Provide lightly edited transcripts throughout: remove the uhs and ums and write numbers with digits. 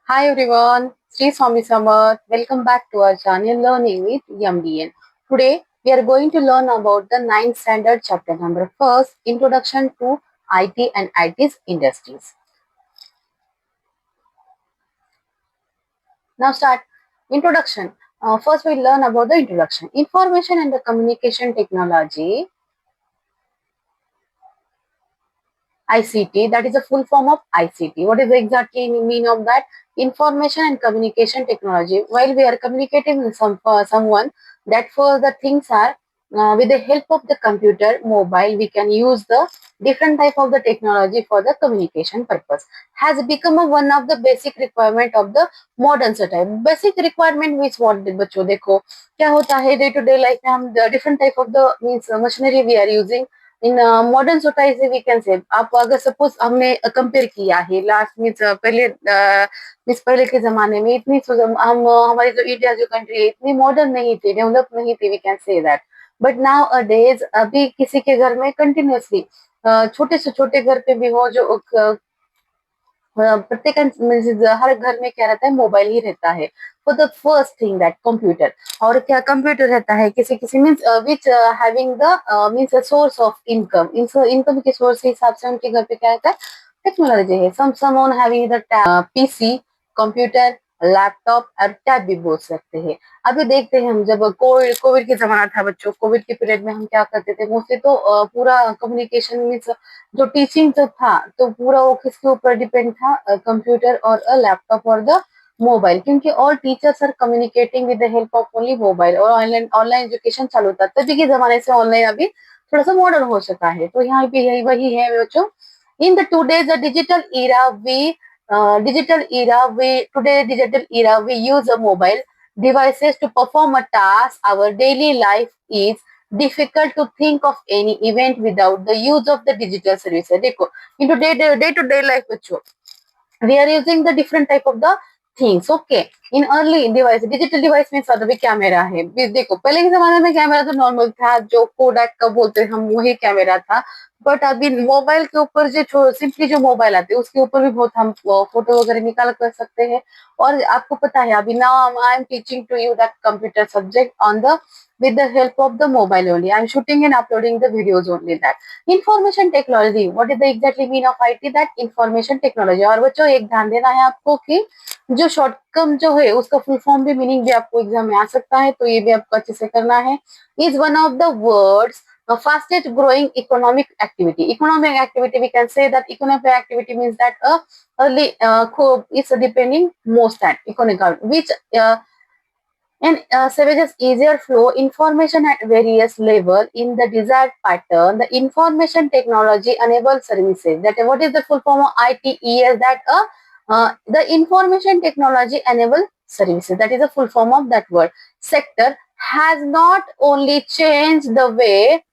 Hi everyone, Sri Swami Samad. Welcome back to our channel Learning with MDN. Today we are going to learn about the ninth standard chapter number first, Introduction to IT and IT's industries. Now start introduction. First we learn about the introduction. Information and the communication technology ICT, that is a full form of ICT. What is the exactly mean of that? Information and communication technology. While we are communicating with someone, that for the things are with the help of the computer, mobile, we can use the different type of the technology for the communication purpose. Has become one of the basic requirement of the modern society. Basic requirement means what बच्चों देखो क्या होता है day to day life में हम different type of the means machinery we are using in modern society we can say आप अगर suppose हमने कंपेयर किया है लास्ट मीन्स पहले मीन्स पहले के जमाने में इतनी हम हमारी जो इंडिया जो कंट्री है इतनी मॉडर्न नहीं थी डेवलप नहीं थी we can say that but nowadays अभी किसी के घर में कंटिन्यूसली छोटे से छोटे घर पे भी हो जो प्रत्येक हर घर में क्या रहता है मोबाइल ही रहता है for the first thing that computer और क्या कंप्यूटर रहता है किसी किसी means which having the means source of income income के सोर्स के हिसाब से उनके घर पे क्या रहता है टेक्नोलॉजी है someone having the PC computer laptop और टैब भी बोल सकते हैं अभी देखते हैं हम जब कोविड कोविड के जमाना था बच्चों कोविड के पीरियड में हम क्या करते थे मोस्टली तो पूरा कम्युनिकेशन मीन्स जो टीचिंग जो था तो पूरा वो किसके ऊपर डिपेंड था कंप्यूटर और अ लैपटॉप और द मोबाइल क्योंकि all teachers are communicating with the help of only mobile और ऑनलाइन ऑनलाइन एजुकेशन चालू था तभी के जमाने से ऑनलाइन अभी थोड़ा सा मॉडर्न हो चुका है तो यहाँ पे यही वही है बच्चों in the today's the digital era we use a mobile devices to perform a task our daily life is difficult to think of any event without the use of the digital services देखो into day to day life बच्चों we are using the different type of the things okay in early device digital device में साथ भी camera है देखो पहले के जमाने में कैमरा तो नॉर्मल था जो कोडैक का बोलते हैं हम वही कैमरा था बट अभी मोबाइल के ऊपर जो सिंपली जो मोबाइल आते हैं उसके ऊपर भी बहुत हम फोटो वगैरह निकाल कर सकते हैं और आपको पता है अभी now I am teaching to you that computer subject on the with the help of the mobile only. I'm shooting and uploading the videos only that. Information technology. What is the exactly mean of IT? That information technology. और बच्चों एक ध्यान देना है आपको कि जो short term जो है उसका फुल फॉर्म भी मीनिंग भी आपको एग्जाम में आ सकता है तो ये भी आपको अच्छे से करना है is one of the words fastest growing economic activity. Economic activity, we can say that economic activity means that a early is depending most at economic, which and savages easier flow information at various level in the desired pattern. The information technology enables services. That what is the full form of ITES? That the information technology enable services. That is the full form of that word. Sector has not only changed the way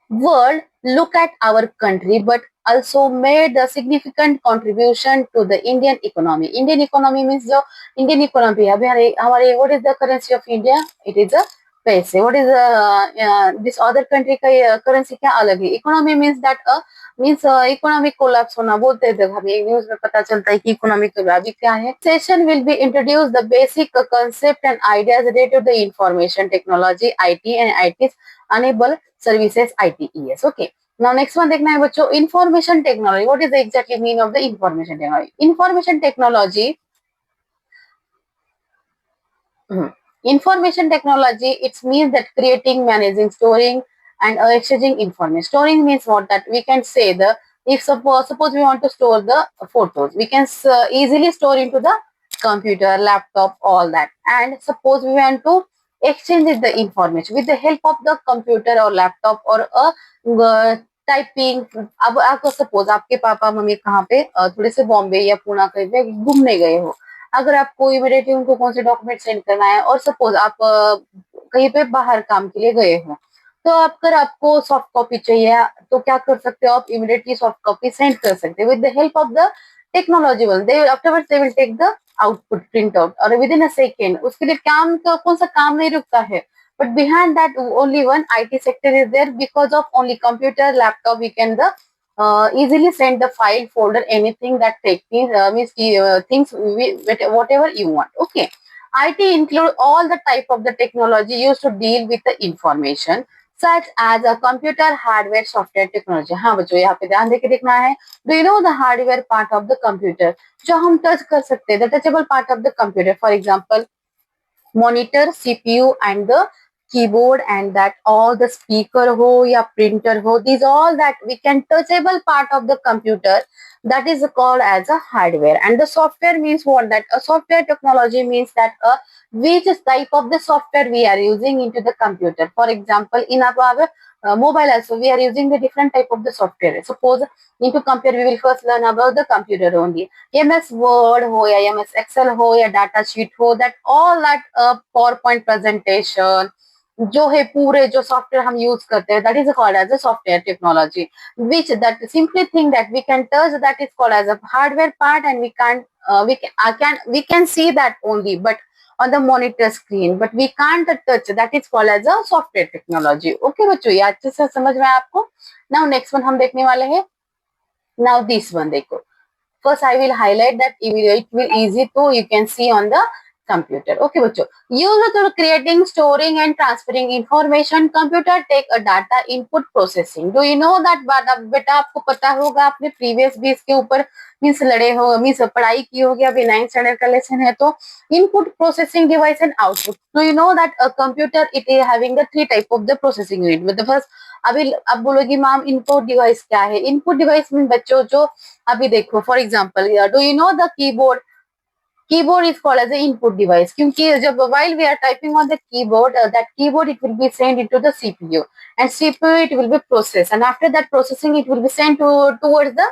world look at our country but also made a significant contribution to the Indian economy. Indian economy means जो Indian economy है अभी हमारे what is the currency of India? It is a पैसे. What is this other country का currency क्या अलग है? Economy means that means economic collapse होना बोलते हैं जब हमें न्यूज में पता चलता है कि economic collapse क्या है. Session will be introduced the basic concept and ideas related to the information technology IT and IT's enable services ITES. Okay. Now next one देखना है बच्चों information technology. What is the exactly meaning of the information technology? Information technology. Information technology. It means that creating, managing, storing, and exchanging information. Storing means what that we can say the if suppose we want to store the photos, we can easily store into the computer, laptop, all that. And suppose we want to exchange the information with the help of the computer or laptop or a typing अब आपको suppose आपके papa mummy कहाँ पे थोड़े से बॉम्बे या पुणे कहीं पे घूमने गए हो अगर आपको इमीडिएटली उनको कौन से डॉक्यूमेंट सेंड करना है और सपोज आप कहीं पे बाहर काम के लिए गए हो तो अगर आपको सॉफ्ट कॉपी चाहिए तो क्या कर सकते हो आप इमीडिएटली सॉफ्ट कॉपी सेंड कर सकते हो with the help of the technology well they afterwards they will take the output print out और विद इन अ सेकेंड उसके लिए काम का कौन सा काम नहीं रुकता है but behind that only one IT sector is there because of only computer laptop we can the easily send the file, folder, anything that means things whatever you want. Okay. IT include all the type of the technology used to deal with the information such as a computer, hardware, software technology. हाँ बच्चों यहाँ पे ध्यान देके देखना है. Do you know the hardware part of the computer? जो हम टच कर सकते हैं, the touchable part of the computer. For example, monitor, CPU and the keyboard, and that all the speaker ho ya printer ho, these all that we can touchable part of the computer, that is called as a hardware. And the software means what? That a software technology means that which type of the software we are using into the computer. For example, in our mobile also we are using the different type of the software. Suppose into computer we will first learn about the computer only. MS Word हो या MS Excel हो या data sheet हो, that all that PowerPoint presentation जो है पूरे जो software हम यूज करते हैं, that is called as a software technology, which that simply thing that we can touch, that is called as a hardware part, and we can't we can see that only but on the monitor screen, but we can't touch, that is called as a software technology. Okay बच्चों, ये अच्छे से समझ में आया आपको. Now next one हम देखने वाले हैं. Now this one देखो. First, I will highlight that it will easy to you can see on the computer. Okay, बच्चों. Used to creating, storing and transferring information. Computer take a data input processing. Do you know that? बेटा आपको पता होगा, आपने previous भी इसके ऊपर means लड़े हो, मीन्स पढ़ाई की होगी, अभी 9th स्टैंडर्ड का लेसन है. तो input processing device and output. Do you know that a computer it is having the three type of the processing unit. With the first, अभी अब बोलोगी मैम इनपुट डिवाइस क्या है? इनपुट डिवाइस मीन बच्चों जो अभी देखो for example, do you know the keyboard? Keyboard is called as an input device क्योंकि जब while we are typing on the keyboard, that keyboard it will be sent into the CPU, and CPU it will be processed, and after that processing it will be sent towards the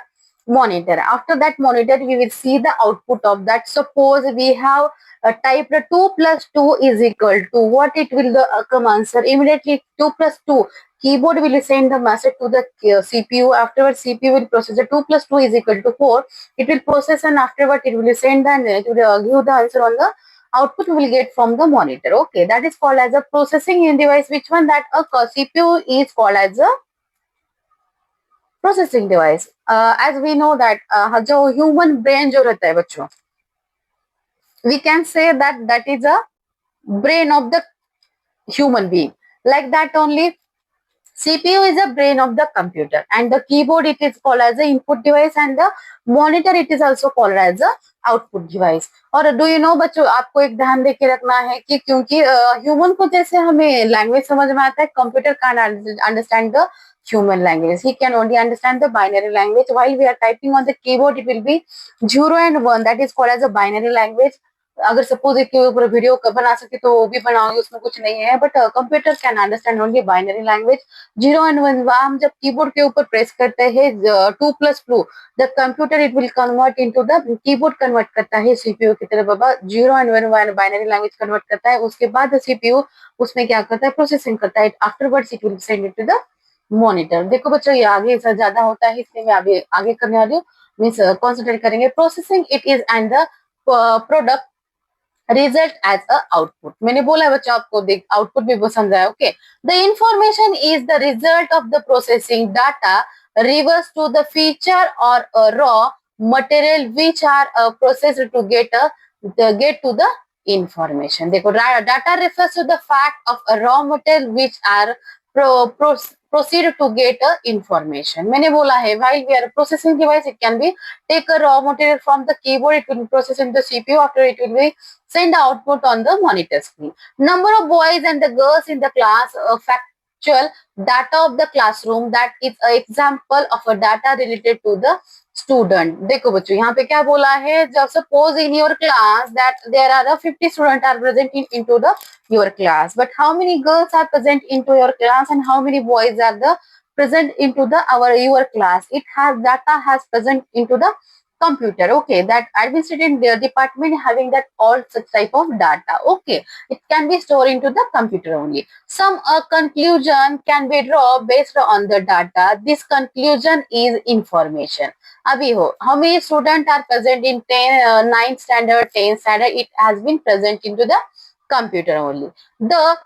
monitor. After that monitor we will see the output of that. Suppose we have typed 2 plus 2 is equal to what, it will come answer immediately 2 plus 2. Keyboard will send the message to the CPU. Afterwards CPU will process the 2 plus 2 is equal to 4. It will process, and afterward it will send and it will give the answer on the output we will get from the monitor. Okay, that is called as a processing device. Which one? That a CPU is called as a processing device. As we know that जो human brain जो रहता है बच्चों, we can say that that is a brain of the human being. Like that only, CPU is the brain of the computer, and the keyboard it is called as the input device, and the monitor it is also called as the output device. और do you know बच्चों, आपको एक ध्यान दे के रखना है कि क्योंकि ह्यूमन को जैसे हमें लैंग्वेज समझ में आता है, computer can understand the human language. He can only understand the binary language. While we are typing on the keyboard, it will be 0 and 1. That is called as a binary language. अगर suppose एक ऊपर video बना सके तो वो भी बनाओगे, उसमें कुछ नहीं है, but computer can understand only binary language. 0 and 1 हम जब कीबोर्ड के ऊपर प्रेस करते हैं 2 plus 2, the computer it will convert into the keyboard convert करता है सीपीयू की तरह. बाबा 0 एंड 1 बाइनरी लैंग्वेज कन्वर्ट करता है, उसके बाद सीपीयू उसमें क्या करता है, प्रोसेसिंग करता है. Afterwards it will send it to the monitor. देखो बच्चों, ये आगे ज्यादा होता है, इसलिए मैं अभी आगे करने वाली हूँ. मीन्स कॉन्सेंट्रेट करेंगे. Processing it is and the product result as a output. मैंने बोला बच्चों आपको देख आउटपुट भी वो समझाया. Okay, the information is the result of the processing data refers to the feature और raw material which are processed to get to the information. देखो data refers to the fact of a raw material which are proceed to get information. मैंने बोला है while we are processing device, it can be take a raw material from the keyboard, it will be processed in the CPU, after it will be send the output on the monitor screen. Number of boys and the girls in the class, factual data of the classroom, that is an example of a data related to the student. देखो बच्चों यहाँ पे क्या बोला है, जब suppose in your class that there are 50 students are present into the your class, but how many girls are present into your class and how many boys are the present into the your class? It has data has present into the computer. Okay, that administrative department having that all such type of data. Okay, it can be stored into the computer only. Some conclusion can be drawn based on the data. This conclusion is information. अभी हो how many students are present in 9th standard, 10th standard, it has been present into the computer only. The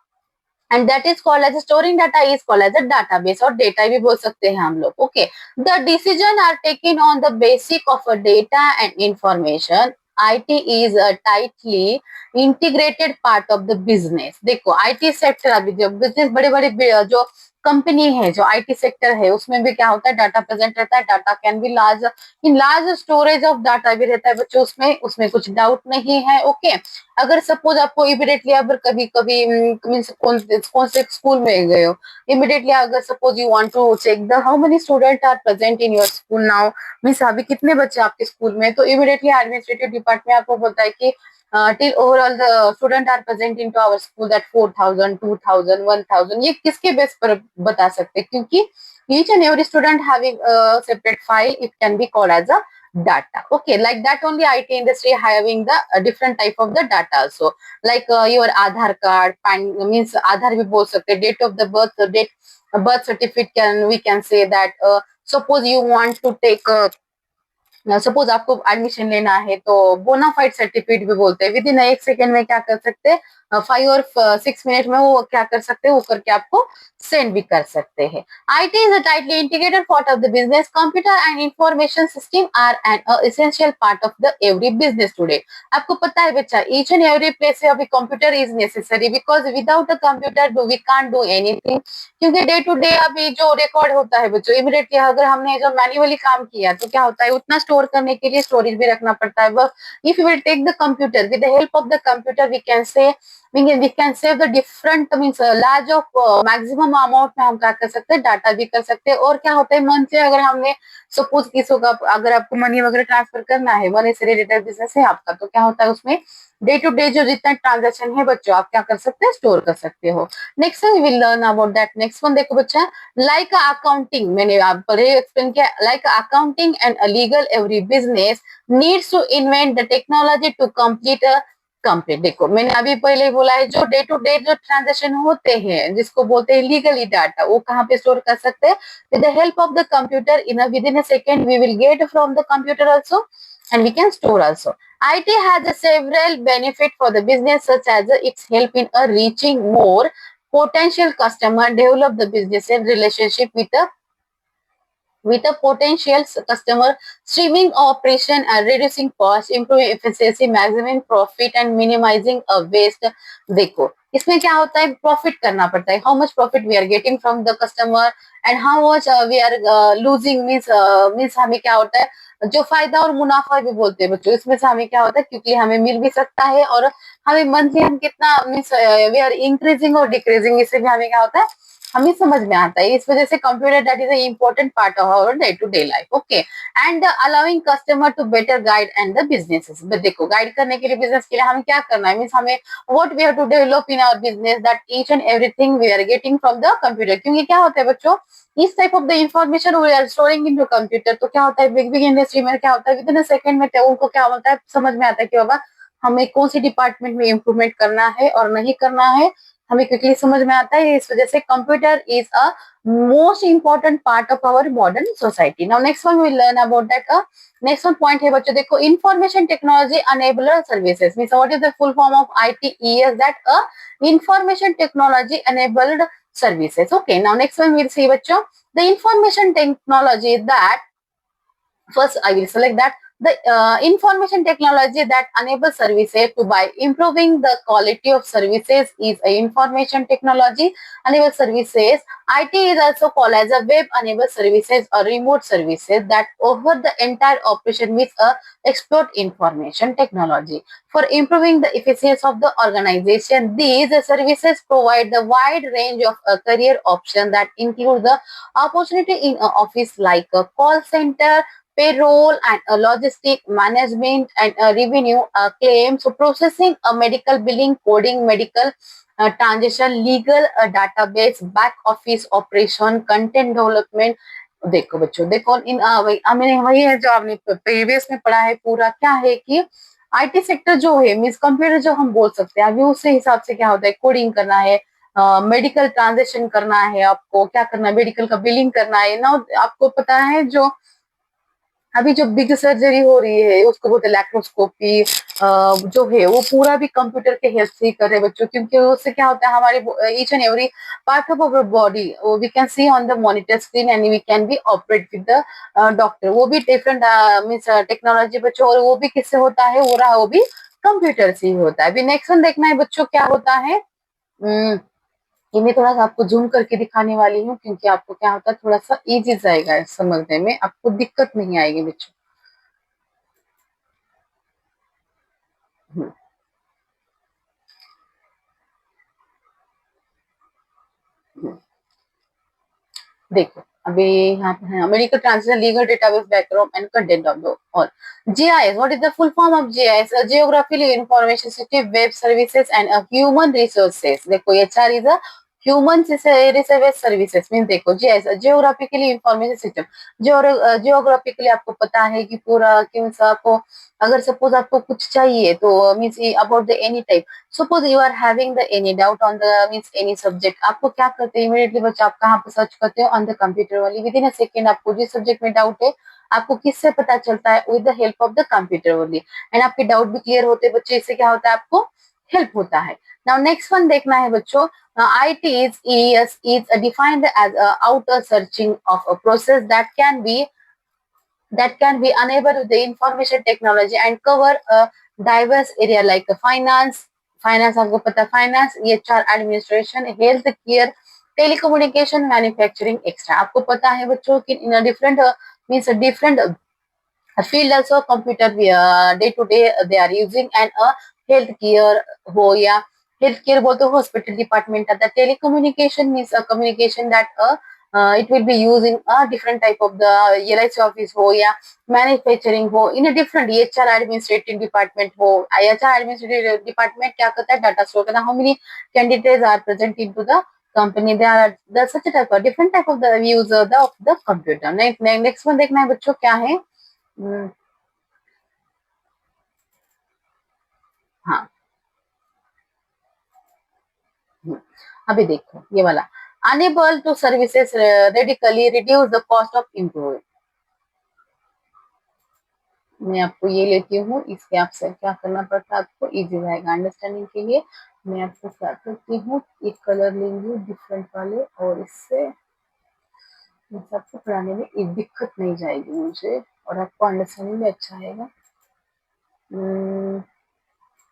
and that is called as storing data is called as a database, और data भी बोल सकते हैं हम लोग. Okay, the decision are taken on the basic of a data and information. IT is a tightly integrated part of the business. देखो IT sector, अभी जो बिजनेस बड़े बड़े जो कंपनी है, जो IT सेक्टर है, उसमें भी क्या होता है, डाटा प्रेजेंट रहता है. Data can be large, in large storage of data भी रहता है बच्चों, उसमें उसमें कुछ डाउट नहीं है. ओके, अगर सपोज आपको इमिडिएटली, अगर कभी कभी मीन्स कौन से स्कूल में गए हो, इमिडिएटली अगर suppose you want to check the how many student are present in your school now, means अभी कितने बच्चे आपके स्कूल में, तो इमिडिएटली एडमिनिस्ट्रेटिव डिपार्टमेंट आपको बोलता है कि till overall the student are present into our school that 4,000 2,000 1,000. ये किसके बेस पर बता सकते हैं, क्योंकि each and every student having a separate file, it can be called as a data. Okay, like that only IT industry having the different type of the data also, like your Aadhaar card, PAN, means Aadhaar भी बोल सकते हैं, date of the birth certificate, can we can say that suppose you want to take suppose आपको admission लेना है, तो bonafide certificate भी बोलते हैं. विद इन 1 सेकेंड में क्या कर सकते हैं, 5 और 6 मिनट में वो क्या कर सकते हैं, वो करके आपको सेंड भी कर सकते हैं. IT is a tightly integrated part of the business. Computer and information system are an essential part of the every business today. आपको पता है बच्चा, each and every place अभी computer is necessary, because without the computer we can't do anything. क्योंकि day to day अभी जो record होता है बच्चों, इमिडिएटली अगर हमने जो मैन्युअली काम किया तो क्या होता है, उतना स्टोर करने के लिए स्टोरेज भी रखना पड़ता है. But if you will take the computer, with the help of the computer we can say we can save the different means large of maximum amount में हम क्या कर सकते हैं, डाटा भी कर सकते हैं. और क्या होता है, मन से अगर हमने सपोज किसी का, अगर आपको मनी वगैरह ट्रांसफर करना है, मनी से रिलेटेड बिजनेस है आपका, तो क्या होता है उसमें डे टू डे जो जितना ट्रांजेक्शन है बच्चों, आप क्या कर सकते हैं, स्टोर कर सकते हो. Next one will learn about that. Next one देखो बच्चा, लाइक अकाउंटिंग, मैंने आप पहले एक्सप्लेन किया, like accounting and legal every business needs to invent the technology to complete. देखो मैंने अभी पहले ही बोला है, जो डे टू डे जो ट्रांजेक्शन होते हैं, जिसको बोलते हैं लीगली डाटा, वो कहाँ पे स्टोर कर सकते हैं, with the help of the computer. Within a second we will get from the computer also, and we can store also. IT has a several benefit for the business, such as its help in reaching more potential customer, develop the business and relationship with a potential customer, streaming operation and reducing cost, improving efficiency, maximum profit and minimizing waste. देखो इसमें क्या होता है, profit करना पड़ता है, how much profit we are getting from the customer and how much we are losing, means हमें क्या होता है, जो फायदा और मुनाफा भी बोलते हैं बच्चों, इसमें से हमें क्या होता है, क्योंकि हमें मिल भी सकता है, और हमें मंथली हम कितना मीन्स वी आर इंक्रीजिंग और डिक्रीजिंग, इससे भी हमें क्या होता है, हमें समझ में आता है. इस वजह से computer that is important part of our day to day life. Okay, and allowing customer to better guide and the businesses. देखो गाइड करने के लिए, बिजनेस के लिए हमें क्या करना है, मीन्स हमें what we have to develop in our business, that each and everything we are getting from the computer. क्योंकि क्या होता है बच्चों, इस type of the information we are storing into computer, तो क्या होता है, बिग बिग इंडस्ट्री में क्या होता है, विद इन अ सेकंड में उनको क्या होता है, समझ में आता है कि बाबा हमें कौन सी डिपार्टमेंट में इम्प्रूवमेंट करना है और नहीं करना है, हमें क्विकली समझ में आता है. इस वजह से computer is a most important part of our modern society. Now next one we learn about that. Next one point है बच्चों, देखो information technology enabler services, means what is the full form of ITES, that information technology enabled services. Okay, now next one we'll see बच्चों, the information technology that, first I will select that, the information technology that enables services to by improving the quality of services is a information technology enabled services. IT is also called as a web enabled services or remote services that offer the entire operation with a exploit information technology. For improving the efficiency of the organization, these services provide the wide range of career options that include the opportunity in an office like a call center, payroll and logistic management and revenue claims, so processing, medical billing, coding, medical transaction, legal database, back office operation, content development. देखो बच्चों, देखो इन मैंने वही है जो आपने previous में पढ़ा है, पूरा क्या है कि IT सेक्टर जो है, मीन्स कंप्यूटर जो हम बोल सकते हैं, अभी उससे हिसाब से क्या होता है, कोडिंग करना है, मेडिकल ट्रांजेक्शन करना है, आपको क्या करना है, मेडिकल का बिलिंग करना है ना. आपको पता है जो अभी जो बिग सर्जरी हो रही है उसको बोलते हैं लैप्रोस्कोपी, जो है वो पूरा भी कंप्यूटर के हेल्प से ही कर रहे हैं बच्चों, क्योंकि उससे क्या होता है हमारे each and every part of our body we can see on the monitor screen and we can be operate with the doctor. वो भी डिफरेंट मीन्स टेक्नोलॉजी बच्चों, और वो भी किससे होता है, हो रहा वो भी कंप्यूटर से ही होता है। अभी नेक्स्ट वन देखना है बच्चों क्या होता है। ये मैं थोड़ा सा आपको जूम करके दिखाने वाली हूँ, क्योंकि आपको क्या होता है थोड़ा सा इजी जाएगा समझने में, आपको दिक्कत नहीं आएगी बच्चों। हम्म, हम्म। देखो अभी यहाँ पे है medical translation legal database background and content of the all. GIS, what is the full form of GIS? Geographical information system, web services and human resources. देखो HR is a human resource services mean, देखो GIS geographically information system. Geographically आपको पता है कि पूरा क्यों सा आपको, अगर सपोज आपको कुछ चाहिए तो means about the any type, suppose you are having the any doubt on the means any subject, आपको क्या करते हैं इमीडिएटली बच्चा, आप कहाँ पे सर्च करते हो? ऑन द कंप्यूटर वाली, विद इन अ सेकेंड आपको जिस सब्जेक्ट में डाउट है आपको किससे पता चलता है? With the help of the computer only. And आपके डाउट भी क्लियर होते हैं बच्चे, इससे क्या होता है आपको हेल्प होता है। नाउ नेक्स्ट वन देखना है बच्चों, IT is defined as a outer searching of a process that can be unable with the information technology and cover a diverse area like finance आपको पता है finance, HR administration, health care, telecommunication, manufacturing extra. आपको पता है बच्चों कि in different means different field also computer day to day they are using, and a health care हो या health care बोलते हो hospital department आता है। telecommunication means a communication that it will be used in a different type of the LIC office हो या manufacturing हो, in a different HR administrative department हो। HR administrative department क्या करता है? data store करता है, how many candidates are present into the company, there are the such a type of different type of the user of the computer। next one देखना है बच्चों क्या है। हम्म, हाँ। हम्म, अभी देखो ये वाला, enable to services radically reduce the cost of improve. मैं आपको ये लेती हूँ, इसके आपसे क्या करना पड़ता है आपको इजी रहेगा अंडरस्टैंडिंग के लिए। मैं आपको क्या करती हूँ, एक कलर लेंगी डिफरेंट वाले, और इससे सबको पढ़ाने में एक दिक्कत नहीं जाएगी मुझे, और आपको अंडरस्टैंडिंग भी अच्छा आएगा।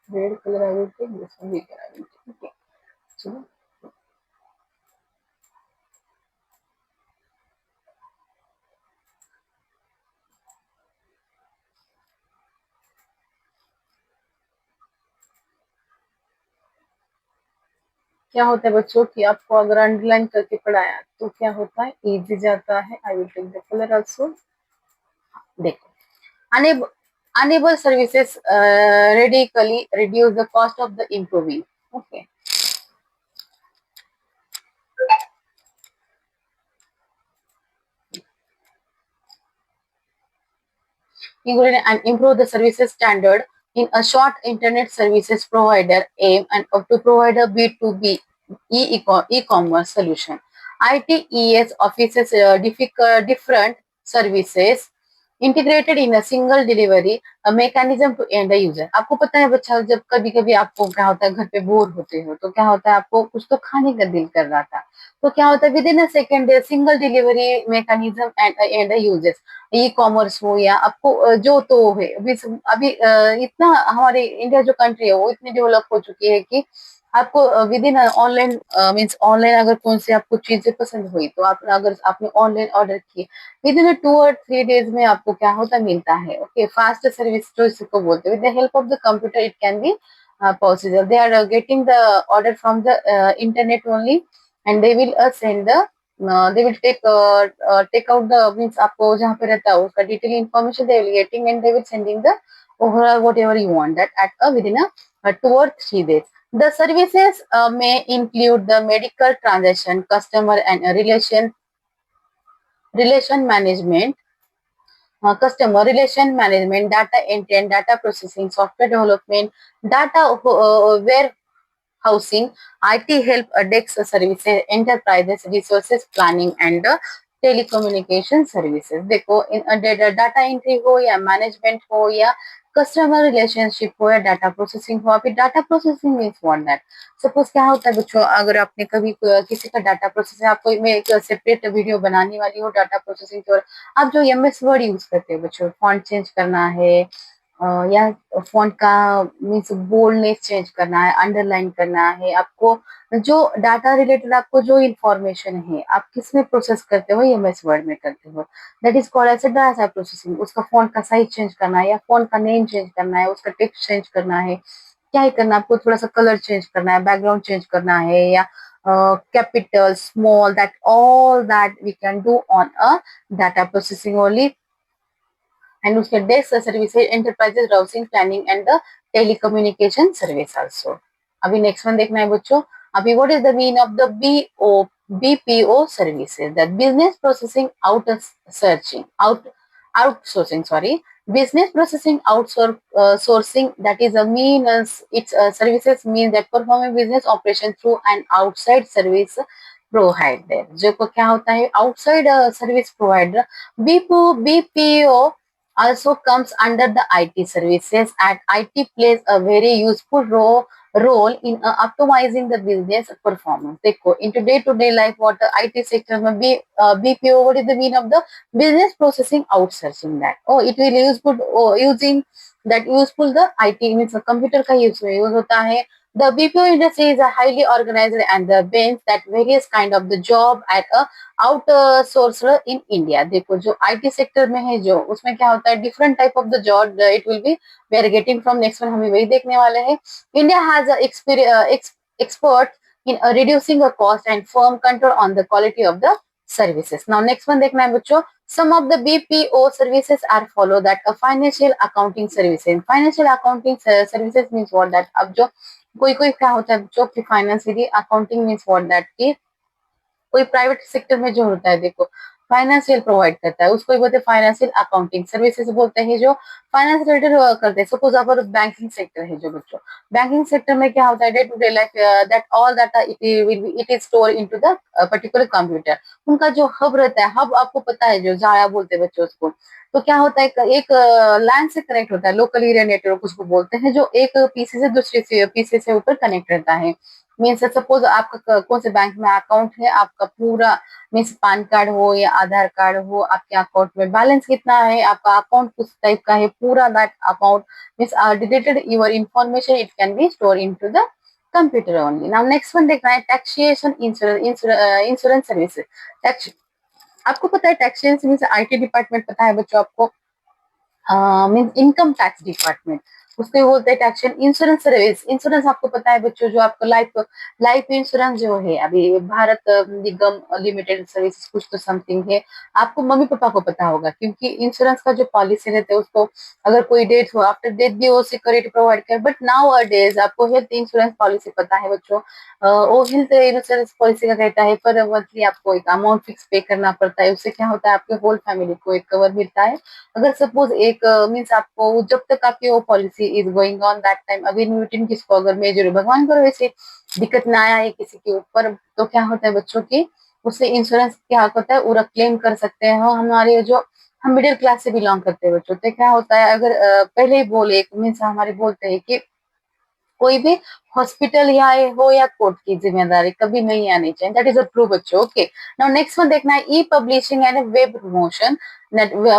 Red colour I will take, this one भी कलर आई विल टेक, ठीक है। चलो क्या होता है बच्चों कि आपको अगर अंडरलाइन करके पढ़ाया तो क्या होता है इजी जाता है। I will take the colour also. देखो enable enable services radically reduce the cost of the improving. Okay, include and improve the services standard in a short internet services provider aim and to provide a B2B e-commerce solution. ITES offices different services integrated in a single delivery mechanism to end the user। आपको पता है बच्चा, जब कभी कभी आपको क्या होता है घर पे बोर होते हो तो क्या होता है आपको कुछ तो खाने का दिल कर रहा था, तो क्या होता है with in a second single delivery mechanism and users, e commerce हो या आपको जो तो है अभी इतना हमारे इंडिया जो कंट्री है वो इतनी डेवलप हो चुकी है कि आपको with in online means online अगर कौन सी आपको चीजें पसंद हुई तो आप अगर आपने ऑनलाइन ऑर्डर किए विद इन 2 और 3 डेज में आपको क्या होता मिलता है। ओके, फास्ट सर्विस जो इसको बोलते हैं, with the help of the computer it can be possible. They are getting the order from the internet only and they will send the they will take out the means आपको जहाँ पे रहता है उसका detail information they will getting and they will sending the overall whatever you want that at within a 2 or 3 days. The services may include the medical transaction, customer and relation management, customer relation management, data entry and data processing, software development, data housing, IT help desk services, enterprises resources planning and telecommunication services। देखो data entry हो या management हो या customer relationship हो या data processing हो। अभी data processing means what that, suppose क्या होता है बच्चों, अगर आपने कभी किसी का डाटा प्रोसेसिंग, आपको मैं एक सेपरेट वीडियो बनाने वाली हूँ डाटा प्रोसेसिंग की, और आप जो एमएस वर्ड यूज करते हो बच्चों, फॉन्ट चेंज करना है या फॉन्ट का मीन्स बोल्डनेस चेंज करना है, अंडरलाइन करना है, आपको जो डाटा रिलेटेड आपको जो इंफॉर्मेशन है आप किस में प्रोसेस करते हो, एमएस वर्ड में करते हो, that is called as data processing. उसका फॉन्ट का साइज चेंज करना है या फॉन्ट का नेम चेंज करना है, उसका टेक्स्ट चेंज करना है, क्या ही करना है आपको, थोड़ा सा कलर चेंज करना है, बैकग्राउंड चेंज करना है, या capital small, that all that we can do on a data processing only. And उसके desk services, enterprises browsing, planning and the telecommunication service also. अभी नेक्स्ट वन देखना है बच्चों। अभी what is the mean of the BPO services, that business processing out searching out outsourcing, sorry, business processing outsourcing, that is a means its services mean that performing business operation through an outside service provider। जो को क्या होता है outside service provider. BPO also comes under the IT services, and IT plays a very useful role in optimizing the business performance। देखो into day to day life what the IT sector में BPO, what is the mean of the business processing outsourcing, that oh it will useful, oh, using that useful the IT means computer का use होता है। The BPO industry is a highly organized and the banks that various kind of the job at a outsourcer in India. देखो जो IT sector में है जो, उसमें क्या होता है different type of the job it will be we are getting from. Next one हमें वही देखने वाले हैं। India has expert in reducing the cost and firm control on the quality of the services. Now next one देखना है बच्चों। Some of the BPO services are follow that a financial accounting services। Financial accounting services means what that, अब जो कोई कोई क्या होता है बच्चों की financially accounting means what that की कोई प्राइवेट सेक्टर में जो होता है देखो फाइनेंशियल प्रोवाइड करता है, उसको ही बोलते हैं फाइनेंशियल अकाउंटिंग सर्विसेज बोलते हैं, जो फाइनेंस रिलेटेड करते हैं। सपोज अगर बैंकिंग सेक्टर है जो बच्चों, बैंकिंग सेक्टर में क्या होता है day to day life that all data it is store into the particular computer. उनका जो हब रहता है, हब आपको पता है जो जाया बोलते हैं बच्चों उसको, तो क्या होता है एक लैंड से कनेक्ट होता है, लोकल एरिया नेटवर्क उसको बोलते हैं, जो एक पीसी से दूसरे पीसी से ऊपर कनेक्ट रहता है। मीन्स सपोज आपका कौन से बैंक में अकाउंट है, आपका पूरा मीन्स पैन कार्ड हो या आधार कार्ड हो, आपके अकाउंट में बैलेंस कितना है, आपका अकाउंट किस टाइप का है, पूरा दैट अकाउंट मीन्स डिटेटेड your information it can be store into the computer only. Now next one देखना है टैक्सेशन इंश्योरेंस सर्विसेज। टैक्स, आपको पता है टैक्सेशन मीन्स आईटी डिपार्टमेंट पता है बच्चों आपको, मीन्स इनकम टैक्स डिपार्टमेंट, उसको बोलते हैं टैक्सेशन। इंश्योरेंस सर्विस, इंश्योरेंस आपको पता है बच्चों जो आपको लाइफ लाइफ इंश्योरेंस जो है अभी भारत निगम लिमिटेड सर्विसेज कुछ तो समथिंग है, आपको मम्मी पापा को पता होगा, क्योंकि इंश्योरेंस का जो पॉलिसी रहता है उसको अगर कोई डेथ हो, आफ्टर डेथ भी वो सिक्योरिटी प्रोवाइड कर। बट नाउ अ डेज आपको हेल्थ इंश्योरेंस पॉलिसी पता है बच्चों, वो हेल्थ इंश्योरेंस पॉलिसी का कहता है पर मंथली आपको एक अमाउंट फिक्स पे करना पड़ता है, उससे क्या होता है आपके होल फैमिली को एक कवर मिलता है। अगर सपोज एक मीन्स आपको जब तक आपकी वो policy is going on that time, अभी न्यूटन किसको अगर मेजर भगवान करो वैसे दिक्कत ना आया है किसी के ऊपर, तो क्या होता है बच्चों की उससे इंश्योरेंस क्या होता है पूरा क्लेम कर सकते हैं। हमारे जो हम मिडिल क्लास से बिलोंग करते हैं बच्चों, तो क्या होता है अगर पहले ही बोले मीन्स हमारे बोलते हैं कि कोई भी हॉस्पिटल या हो या कोर्ट की जिम्मेदारी कभी नहीं आनी चाहिए, दैट इज अ ट्रू बच्चों। ओके, नाउ नेक्स्ट वन देखना है e publishing and web promotion.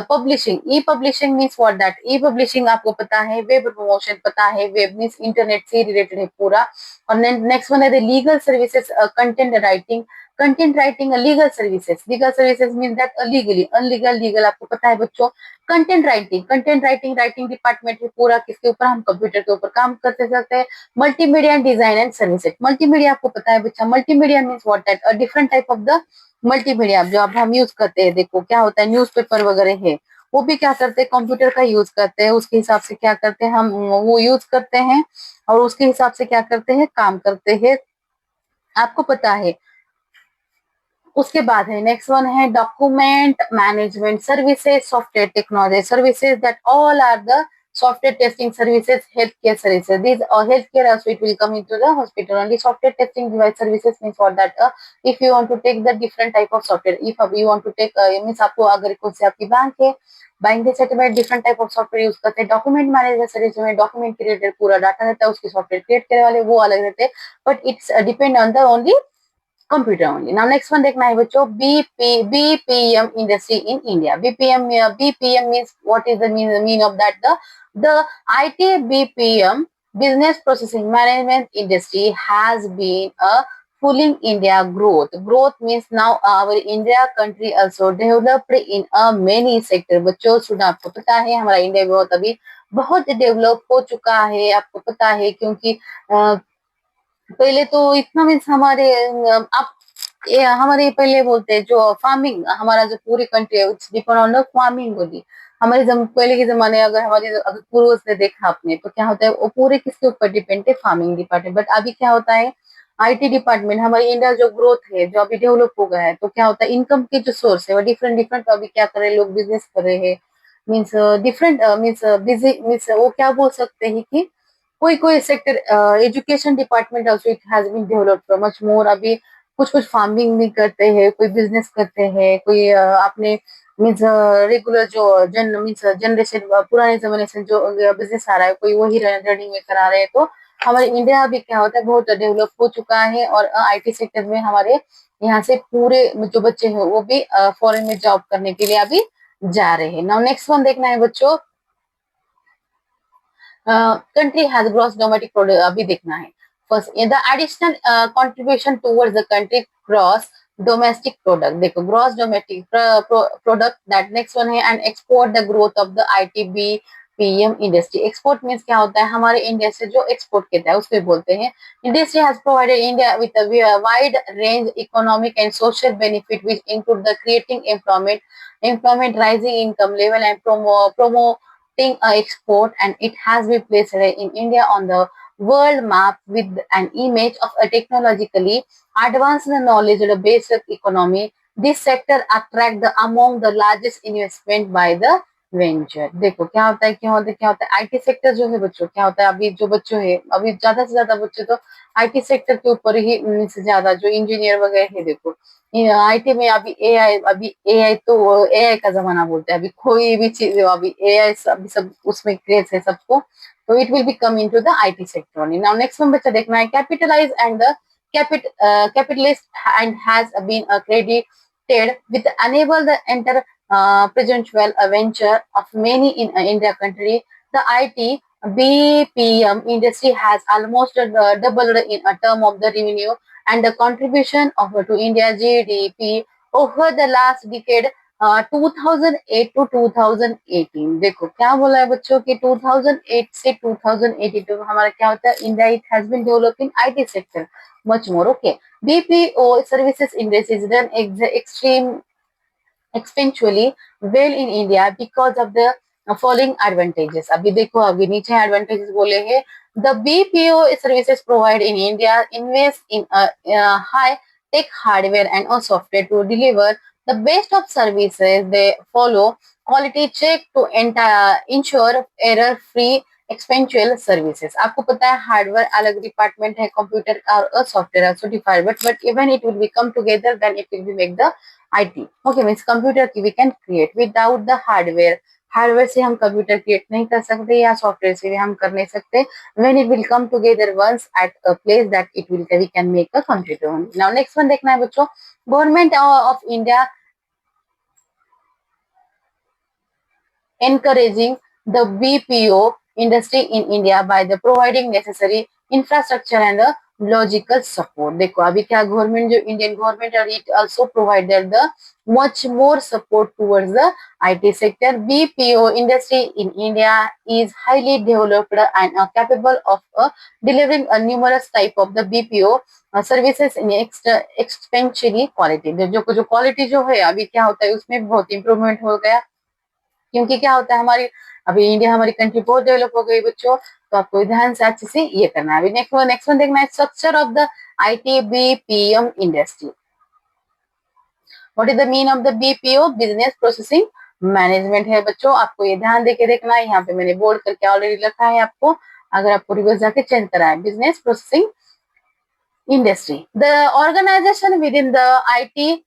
Publishing, e publishing means what that, e publishing आपको पता है, वेब प्रमोशन पता है, वेब मीन्स इंटरनेट से रिलेटेड है पूरा। और नेक्स्ट वन है legal services, content writing, content writing legal services, legal services mean that legally unlegal, legal आपको पता है बच्चों। Content writing, content writing writing department है पूरा, किसके ऊपर हम कंप्यूटर के ऊपर काम करते सकते हैं। Multimedia design and services, multimedia आपको पता है बच्चा, multimedia means what that a different type of the multimedia जो अब हम यूज करते हैं। देखो क्या होता है न्यूज़पेपर वगैरह है वो भी क्या करते हैं कंप्यूटर का यूज करते हैं, उसके हिसाब से क्या करते हैं हम वो यूज करते हैं और उसके हिसाब से क्या करते हैं काम करते हैं, आपको पता है। उसके बाद है नेक्स्ट वन है document management services, software technology services, that all are the software testing services, healthcare services. These healthcare also it will come into the hospital only. Software testing device services means what that if you want to take the different type of software, if you want to take means आपको अगर कौन से आपकी bank है bank के sector में different type of software use करते हैं। डॉक्यूमेंट मैनेजमेंट सर्विस में डॉक्यूमेंट क्रिएटेड पूरा डाटा रहता है, उसके सॉफ्टवेयर क्रिएट करने वाले वो अलग रहते हैं, but it's depend on the only computer only. Now next one देखना है बच्चों, BPM industry in India. BPM means what is the mean of that, the IT BPM business processing management industry has been a fooling India growth. Growth means now our India country also developed in a many sector। बच्चों सुना, आपको पता है हमारा India बहुत अभी बहुत develop हो चुका है, आपको पता है, क्योंकि पहले तो इतना मीन्स हमारे आप ये हमारे पहले बोलते हैं जो फार्मिंग, हमारा जो पूरी कंट्री है it's depend on the farming only. हमारे पहले के जमाने अगर हमारे अगर पूर्वज ने देखा आपने तो क्या होता है वो पूरे किसके ऊपर डिपेंड है, फार्मिंग डिपार्टमेंट। बट अभी क्या होता है, आईटी डिपार्टमेंट हमारी इंडिया जो ग्रोथ है जो अभी डेवलप हो गया है, तो क्या होता है इनकम के जो सोर्स है वो डिफरेंट डिफरेंट अभी क्या कर रहे हैं, लोग बिजनेस कर रहे हैं, means different means busy means वो क्या बोल सकते हैं कि कोई कोई sector, education department also it has been developed much more. अभी कुछ कुछ फार्मिंग भी करते हैं, कोई बिजनेस करते हैं, कोई अपने मीन्स रेगुलर जो जन मीन्स जनरेशन पुराने जमाने से जो बिजनेस आ रहा है कोई वही रनिंग में करा रहे हैं। तो हमारे इंडिया अभी क्या होता है बहुत डेवलप हो चुका है, और आईटी सेक्टर में हमारे यहाँ से पूरे जो बच्चे हैं वो भी फॉरेन में जॉब करने के लिए अभी जा रहे हैं। नाउ नेक्स्ट वन देखना है बच्चों, country has gross domestic product अभी देखना है। First the additional contribution towards the country gross domestic product. देखो gross domestic product, that next one है, and export the growth of the ITB PM industry. Export means क्या होता है, हमारे India से जो एक्सपोर्ट करता है उसको बोलते हैं। Industry has provided India with a wide range economic and social benefit which include the creating employment, rising income level and export, and it has been placed in India on the world map with an image of a technologically advanced knowledge based economy. This sector attract the among the largest investment by the venture. देखो क्या होता है, क्या होता है IT sector जो है बच्चों, क्या होता है अभी जो बच्चों है अभी ज्यादा से ज्यादा बच्चे तो आईटी सेक्टर के ऊपर ही से ज्यादा जो इंजीनियर वगैरह है। देखो आईटी में अभी एआई तो एआई का जमाना बोलते हैं, अभी कोई भी चीज अभी एआई अभी सब उसमें क्रेज है सबको, तो it will be come into the IT sector only. Now next में बच्चा देखना है, capitalize and the capitalist and has been accredited with enable the enter presential venture of many in India country. The IT BPM industry has almost doubled in a term of the revenue and the contribution of to India GDP over the last decade, 2008 to 2018। देखो क्या बोला है बच्चों की 2008 से 2082 हमारा क्या होता है, India it has been developing IT sector much more। Okay, BPO services industry is done extreme exponentially well in India because of the following advantages। अभी देखो अभी नीचे advantages बोले हैं। The BPO services provide in India invest in a high tech hardware and a software to deliver the best of services। They follow quality check to ensure error free exceptional services. आपको पता है hardware अलग department है, computer और software also defined, but even it will be come together then it will be make the IT। Okay means computer की we can create without the hardware. Hardware से हम computer create नहीं कर सकते या software से भी हम कर नहीं सकते। When it will come together once at a place that it will we can make a computer. Now next one देखना है बच्चों, government of India encouraging the BPO industry in India by the providing necessary infrastructure and the logical support। देखो अभी क्या government जो Indian government और it also provided the much more support towards the IT sector। BPO industry in India is highly developed and capable of delivering a numerous type of the BPO services in exceptionally quality. जो quality जो है अभी क्या होता है उसमें बहुत improvement हो गया, क्योंकि क्या होता है हमारी अभी इंडिया हमारी कंट्री बहुत डेवलप हो गई बच्चों, तो आपको ध्यान से अच्छे से ये करना है। अभी नेक्स्ट वन देखना है, structure of the ITBPM industry. What is the mean of the BPO, business processing management है बच्चों, आपको ये ध्यान देके देखना है। यहाँ पे मैंने बोर्ड करके ऑलरेडी रखा है आपको, अगर आपको रिवर्स जाके चेंज करा है, business processing industry. The organization within the IT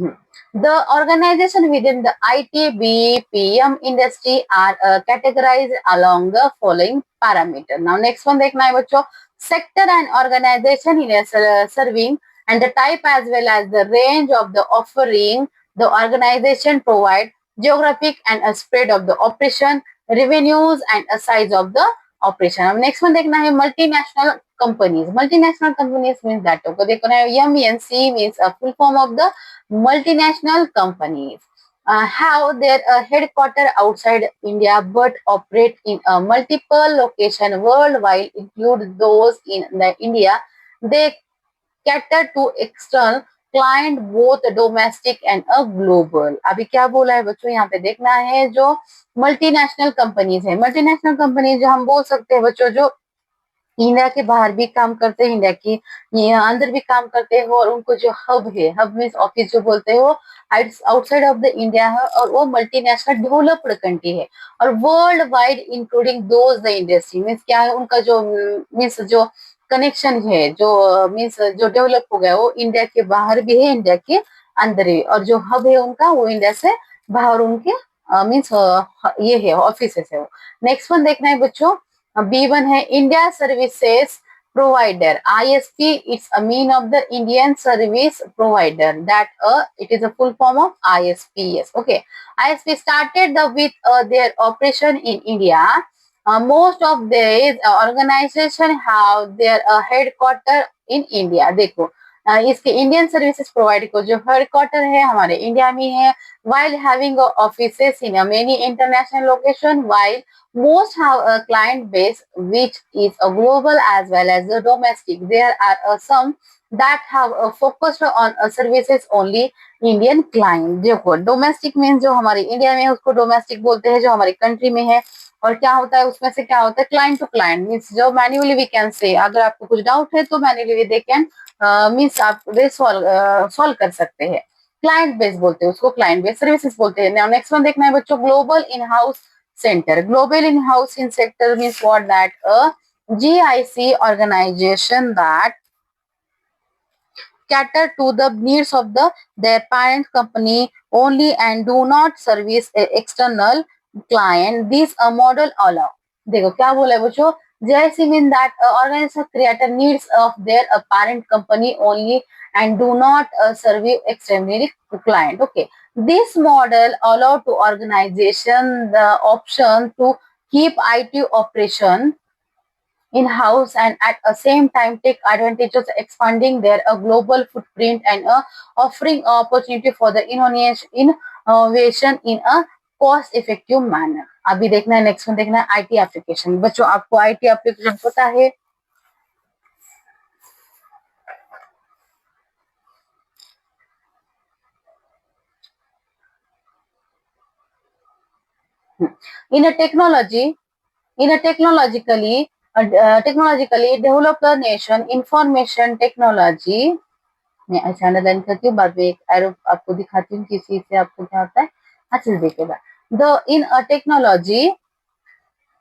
The organization within the IT, BPM industry are categorized along the following parameter. Now next one देखना है बच्चों, sector and organization in a serving and the type as well as the range of the offering the organization provide, geographic and a spread of the operation, revenues and a size of the operation. अब next one देखना है multinational companies. Multinational companies means that देखना है MNC means a full form of the multinational companies have their headquarter outside India but operate in multiple locations worldwide, include those in the India. They cater to external client both domestic and a global. अभी क्या बोला है बच्चों, यहाँ पे देखना है जो मल्टीनेशनल कंपनीज है, मल्टीनेशनल कंपनीज जो हम बोल सकते हैं बच्चों, जो इंडिया के बाहर भी काम करते हैं, इंडिया की ये अंदर भी काम करते हैं, और उनको जो हब है, हब मीन्स ऑफिस जो बोलते हैं, वो आउटसाइड ऑफ द इंडिया है, और वो मल्टीनेशनल डेवलप्ड कंट्री है, और world wide including those the industry means क्या है, उनका जो मीन्स जो कनेक्शन है, जो मीन्स जो डेवलप हो गया, वो इंडिया के बाहर भी है, इंडिया के अंदर है, और जो हब है उनका वो इंडिया से बाहर उनके मीन्स ये है ऑफिस है वो। नेक्स्ट वन देखना है बच्चों, B1 है India services provider. ISP, it's a mean of the Indian service provider. That it is a full form of ISP. Yes, okay. ISP started with their operation in India. Most of these organization have their headquarter in India. देखो इसके Indian services provide को जो headquarter है हमारे India में है, while having offices in a many international location, while most have a client base which is a global as well as a domestic. There are some that have focused on services only Indian client. देखो domestic means जो हमारे India में है उसको domestic बोलते हैं, जो हमारी कंट्री में है, और क्या होता है उसमें से, क्या होता है क्लाइंट टू क्लाइंट मीन्स जो मैन्युअली वी कैन से, अगर आपको कुछ डाउट है तो मैन्युअली दे कैन मीन्स आप वे सॉल्व कर सकते हैं। क्लाइंट बेस बोलते हैं उसको, क्लाइंट बेस सर्विसेज बोलते हैं। नेक्स्ट वन देखना है बच्चों, global in house center. Global in-house in sector means what? That a GIC organization that cater to the needs of their parent company only and do not service a external client. This a model allow. देखो क्या बोला है बच्चों, GIC mean that organization creator needs of their parent company only and do not serve external client. Okay, this model allow to organization the option to keep IT operation in-house and at the same time take advantages expanding their global footprint and offering opportunity for the innovation in a cost effective manner. अभी देखना है next one, देखना है IT application. बच्चों आपको IT application पता है, in a technology in a technologically developed nation information technology मैं अच्छा अंडरलाइन करती हूँ, बाद में एक एरो आपको दिखाती हूँ किस चीज से आपको क्या होता है, अच्छे से देखिएगा। The in a technology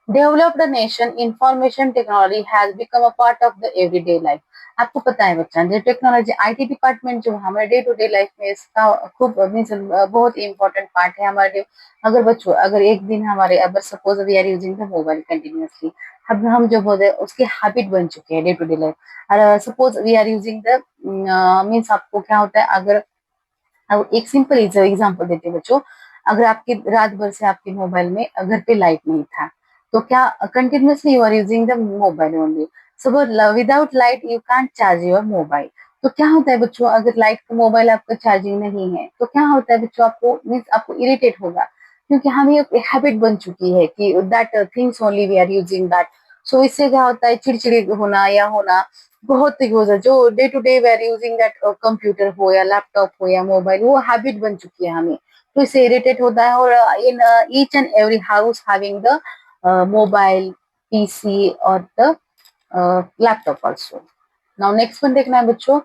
developed nation information technology has become a part of the everyday life. आपको पता है बच्चा, जो टेक्नोलॉजी आईटी डिपार्टमेंट जो हमारे डे टू डे लाइफ में इसका खूब मीन्स बहुत इंपॉर्टेंट पार्ट है हमारे। अगर बच्चों अगर एक दिन हमारे अगर suppose we are using the mobile continuously, अब हम जो बोलते हैं उसके हैबिट बन चुके हैं day to day life. Suppose we are using the means आपको क्या होता है, अगर अब एक सिंपल एग्जांपल देते हैं बच्चों, अगर आपके रात भर से आपके मोबाइल में घर पे लाइट नहीं था, तो क्या continuously you are using the mobile only, so without light you can't charge your mobile. तो क्या होता है बच्चों, अगर लाइट का मोबाइल आपका चार्जिंग नहीं है तो क्या होता है बच्चों, आपको मीन्स आपको इरिटेट होगा, क्योंकि हमें एक हैबिट बन चुकी है कि that things only we are using that. So इससे क्या होता है, चिड़चिड़ी होना या होना बहुत यूज है, जो day to day we are using that computer हो या लैपटॉप हो या मोबाइल, वो हैबिट बन चुकी है हमें, तो इससे इरिटेट होता है। और in each and every house having the mobile, PC और the laptop also. Now next one देखना है बच्चों,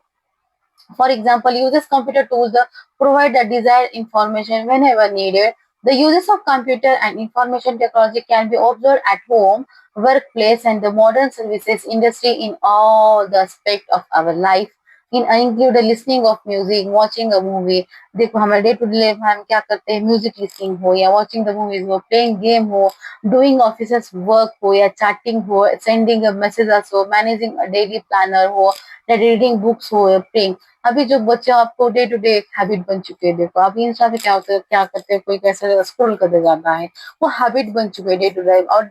for example, uses computer tools that provide the desired information whenever needed. The uses of computer and information technology can be observed at home, workplace, and the modern services industry in all the aspects of our life. Include listening of music, watching a movie. देखो हमारे day to day life में हम क्या करते हैं, music listening हो या watching the movies हो, प्लेइंग गेम हो, डूइंग ऑफिस वर्क हो या चैटिंग हो, सेंडिंग मैसेजेस हो, मैनेजिंग डेली प्लानर हो या रीडिंग बुक्स हो या प्लेइंग। अभी जो बच्चे आपको डे टू डे हैबिट बन चुके हैं, देखो अभी इंस्टा पे क्या होता है, क्या करते हैं, कोई कैसे स्क्रॉल करते जाता है, वो हैबिट बन चुके हैं डे टू डे। और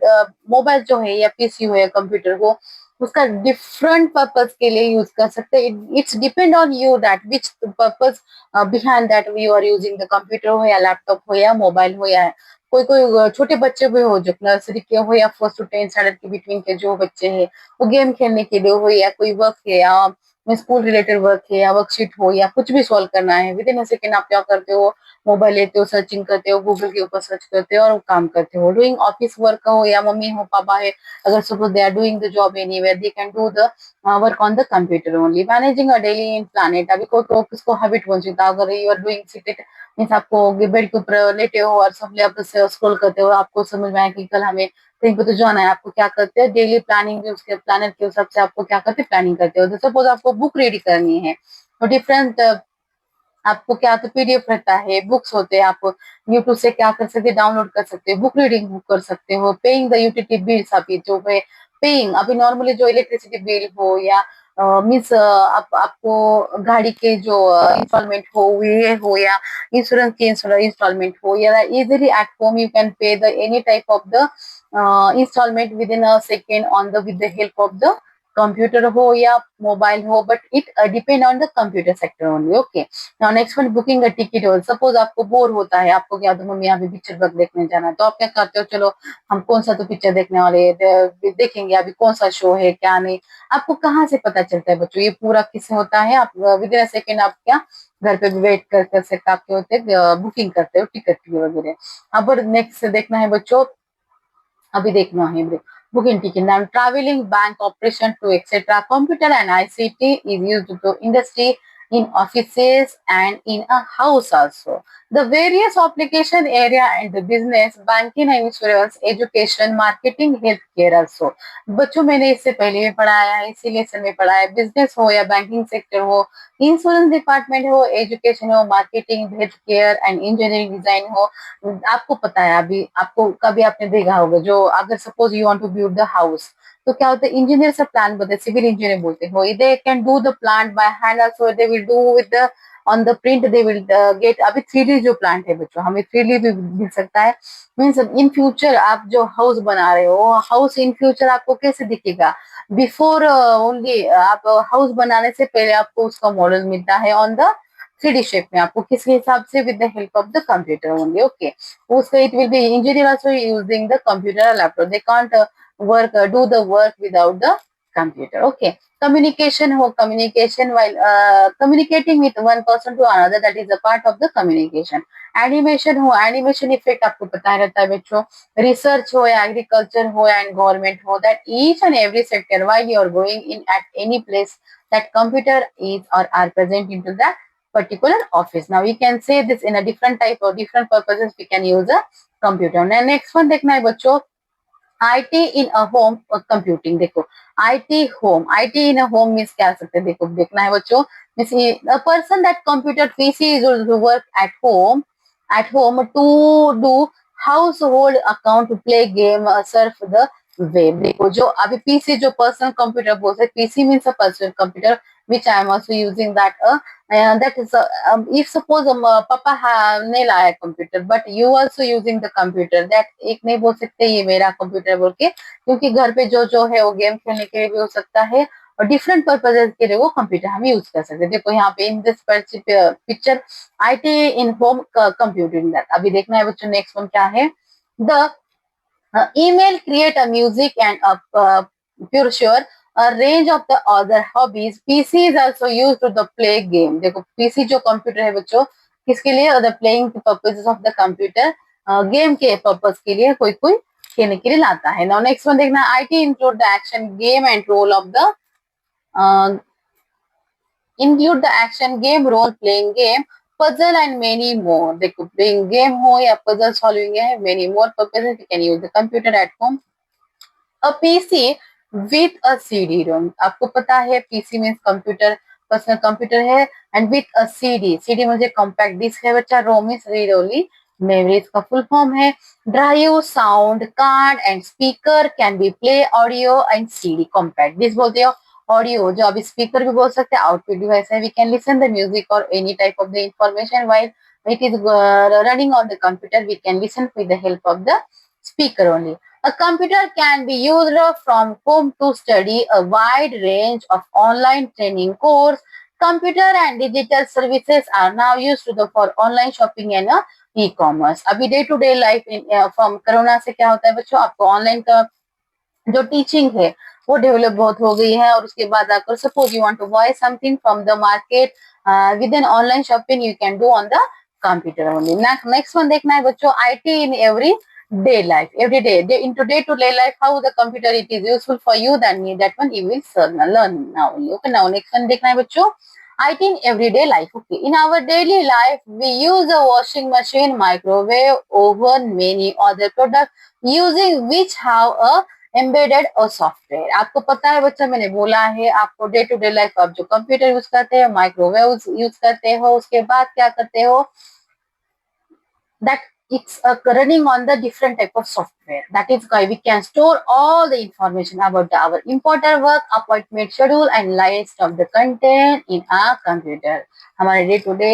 मोबाइल जो है या पीसी हो या कंप्यूटर हो, उसका डिफरेंट पर्पस के लिए यूज कर सकते हैं। It's depend on you that which purpose behind that you are using the computer हो या लैपटॉप हो या मोबाइल हो या कोई कोई छोटे बच्चे भी हो जो नर्सरी के हो या फर्स्ट टू 10 स्टैंडर्ड के बिटवीन के जो बच्चे हैं, वो गेम खेलने के लिए हो या कोई वर्क है या स्कूल रिलेटेड वर्क है या वर्कशीट हो या कुछ भी सॉल्व करना है, विद इन अ सेकेंड आप क्या करते हो, मोबाइल लेते हो, सर्चिंग करते हो, गूगल के ऊपर सर्च करते हो और काम करते हो। डूइंग ऑफिस वर्क हो या मम्मी हो पापा है, अगर suppose they are doing the job anywhere, they can do the work on the computer only. Managing a daily in planet, अभी कोई को किसको हैबिट बन चुका है, अगर you are doing seated means आपको बेड के ऊपर लेटे हो और सब आप स्क्रॉल करते हो, आपको समझ में आया कि कल हमें कहीं पे तो जाना है, आपको क्या करते हैं, डेली प्लानिंग भी उसके प्लानर के हिसाब से आपको क्या करते हैं, प्लानिंग करते हो। सपोज आपको बुक रीड करनी है तो डिफरेंट आपको क्या तो पीडीएफ रहता है, बुक्स होते हैं, आप यूट्यूब से क्या कर सकते हैं, डाउनलोड कर सकते हो, बुक रीडिंग बुक कर सकते हो। पेइंग द यूटिलिटी बिल्स, अभी जो है पेइंग, अभी नॉर्मली जो इलेक्ट्रिसिटी बिल हो या मीन्स आपको गाड़ी के जो इंस्टॉलमेंट हो ये हो या इंश्योरेंस के इंस्टॉलमेंट हो या easily at home you can pay the any type of the installment within a second on the with the help of the computer हो या मोबाइल हो, but it depend on the computer sector only. Okay, now next one, booking a ticket हो। Suppose आपको bore होता है, आपको क्या तो मम्मी अभी पिक्चर वर्क देखने जाना है, तो आप क्या करते हो, चलो हम कौन सा तो पिक्चर देखने वाले देखेंगे, अभी कौन सा शो है क्या नहीं। आपको कहाँ से पता चलता है बच्चों, ये पूरा किससे होता है, आप विद इन सेकेंड आप क्या घर पे भी वेट कर सकते, आपके होते बुकिंग करते हो टिकट की वगैरह। अब नेक्स्ट देखना है बच्चों, अभी देखना है booking ticket. Now travelling, bank operation to etcetera, computer and ICT is used to industry, in offices and in a house also. The various application area and the business, banking and insurance, education, marketing, healthcare also. बच्चों मैंने इससे पहले भी पढ़ाया है, इसी lesson में पढ़ा है, बिजनेस हो या बैंकिंग सेक्टर हो, इंश्योरेंस डिपार्टमेंट हो, एजुकेशन हो, marketing, health care and engineering design हो। आपको पता है, अभी आपको कभी आपने देखा होगा, जो अगर suppose you want to build the house, तो क्या होता है, इंजीनियर से प्लान बोलते हैं, सिविल इंजीनियर बोलते हैं, दे can do the plant by hand also, they will do with the on the print, they will get. अभी 3D जो प्लांट है बच्चों, हमें 3D भी मिल सकता है। मीन्स इन फ्यूचर आप जो हाउस बना रहे हो, हाउस इन फ्यूचर आपको कैसे दिखेगा, बिफोर ओनली आप हाउस बनाने से पहले आपको उसका मॉडल मिलता है ऑन द 3D शेप में, आपको किस हिसाब से, with the help of the computer only. Okay, उससे it will be engineer also using the computer laptop, they can't work do the work without the computer. Okay, communication ho, communication while communicating with one person to another, that is a part of the communication. Animation हो, animation effect आपको पता रहता है बच्चों। research हो या agriculture हो या government हो, that each and every sector while you are going in at any place that computer is or are present into that particular office. Now we can say this in a different type or different purposes we can use a computer. Now next one देखना है बच्चों, IT in a home computing. देखो IT home, IT in a home means क्या सकते हैं, देखो देखना है बच्चों, means a person that computer PC is work at home to do household account, to play game, surf the web. देखो जो अभी पीसी जो पर्सनल कंप्यूटर बोलते हैं, PC means a personal computer which I am also using that that is if suppose पापा नहीं लाया computer, but you also using the computer, that एक नहीं बोल सकते ये मेरा कंप्यूटर बोल के, क्योंकि घर पे जो जो है वो गेम खेलने के लिए भी हो सकता है और डिफरेंट पर्पजेस के लिए वो कंप्यूटर हम यूज कर सकते हैं। देखो यहाँ पे in this picture IT in home computing, that अभी देखना है बच्चों। नेक्स्ट वन क्या है, the email create a music and a pure sure a range of the other hobbies. PC is also used to the play game. देखो PC जो computer है बच्चों, किसके लिए, the playing purposes of the computer, game के purpose के लिए कोई कोई खेलने के लिए लाता है। नाउ नेक्स्ट वन देखना, IT include the action game and role of the include the action game, role playing game, puzzle and many more. देखो playing game हो या puzzle solving है, many more purposes you can use the computer at home. A PC with a CD-ROM, आपको पता है PC means computer, personal computer है and with a CD, CD मुझे compact disc है बच्चा, ROM is read only memory, इसका full form है drive sound card and speaker can be play audio and CD, compact disc बोलते हो audio, जो अभी स्पीकर भी बोल सकते हैं, आउटपुट डिवाइस है, we can listen the music और any type of the information while it is running on the computer, we can listen with the help of the speaker only. A computer can be used from home to study a wide range of online training course. Computer and digital services are now used to for online shopping and e-commerce. अभी day to day life from corona से क्या होता है बच्चों, आपको online का जो teaching है वो डेवलप बहुत हो गई है, और उसके बाद आकर suppose you want to buy something from the market with an online shopping you can do on the computer only. Next one देखना है बच्चों, IT in every day life, every day into day to day life, how the computer it is useful for you, than me, that one you will learn now only. Okay, now next one देखना है बच्चों, IT in everyday life. Okay, in our daily life we use a washing machine, microwave, oven, many other products using which have a embedded और software. आपको पता है बच्चा, मैंने बोला है आपको डे टू डे लाइफ आप जो कंप्यूटर यूज करते हो, माइक्रोवेव यूज करते हो, उसके बाद क्या करते हो, that it's running on the different type of software. That is why we can store all the information about our important work, appointment schedule and list of the content in our computer. हमारे day to day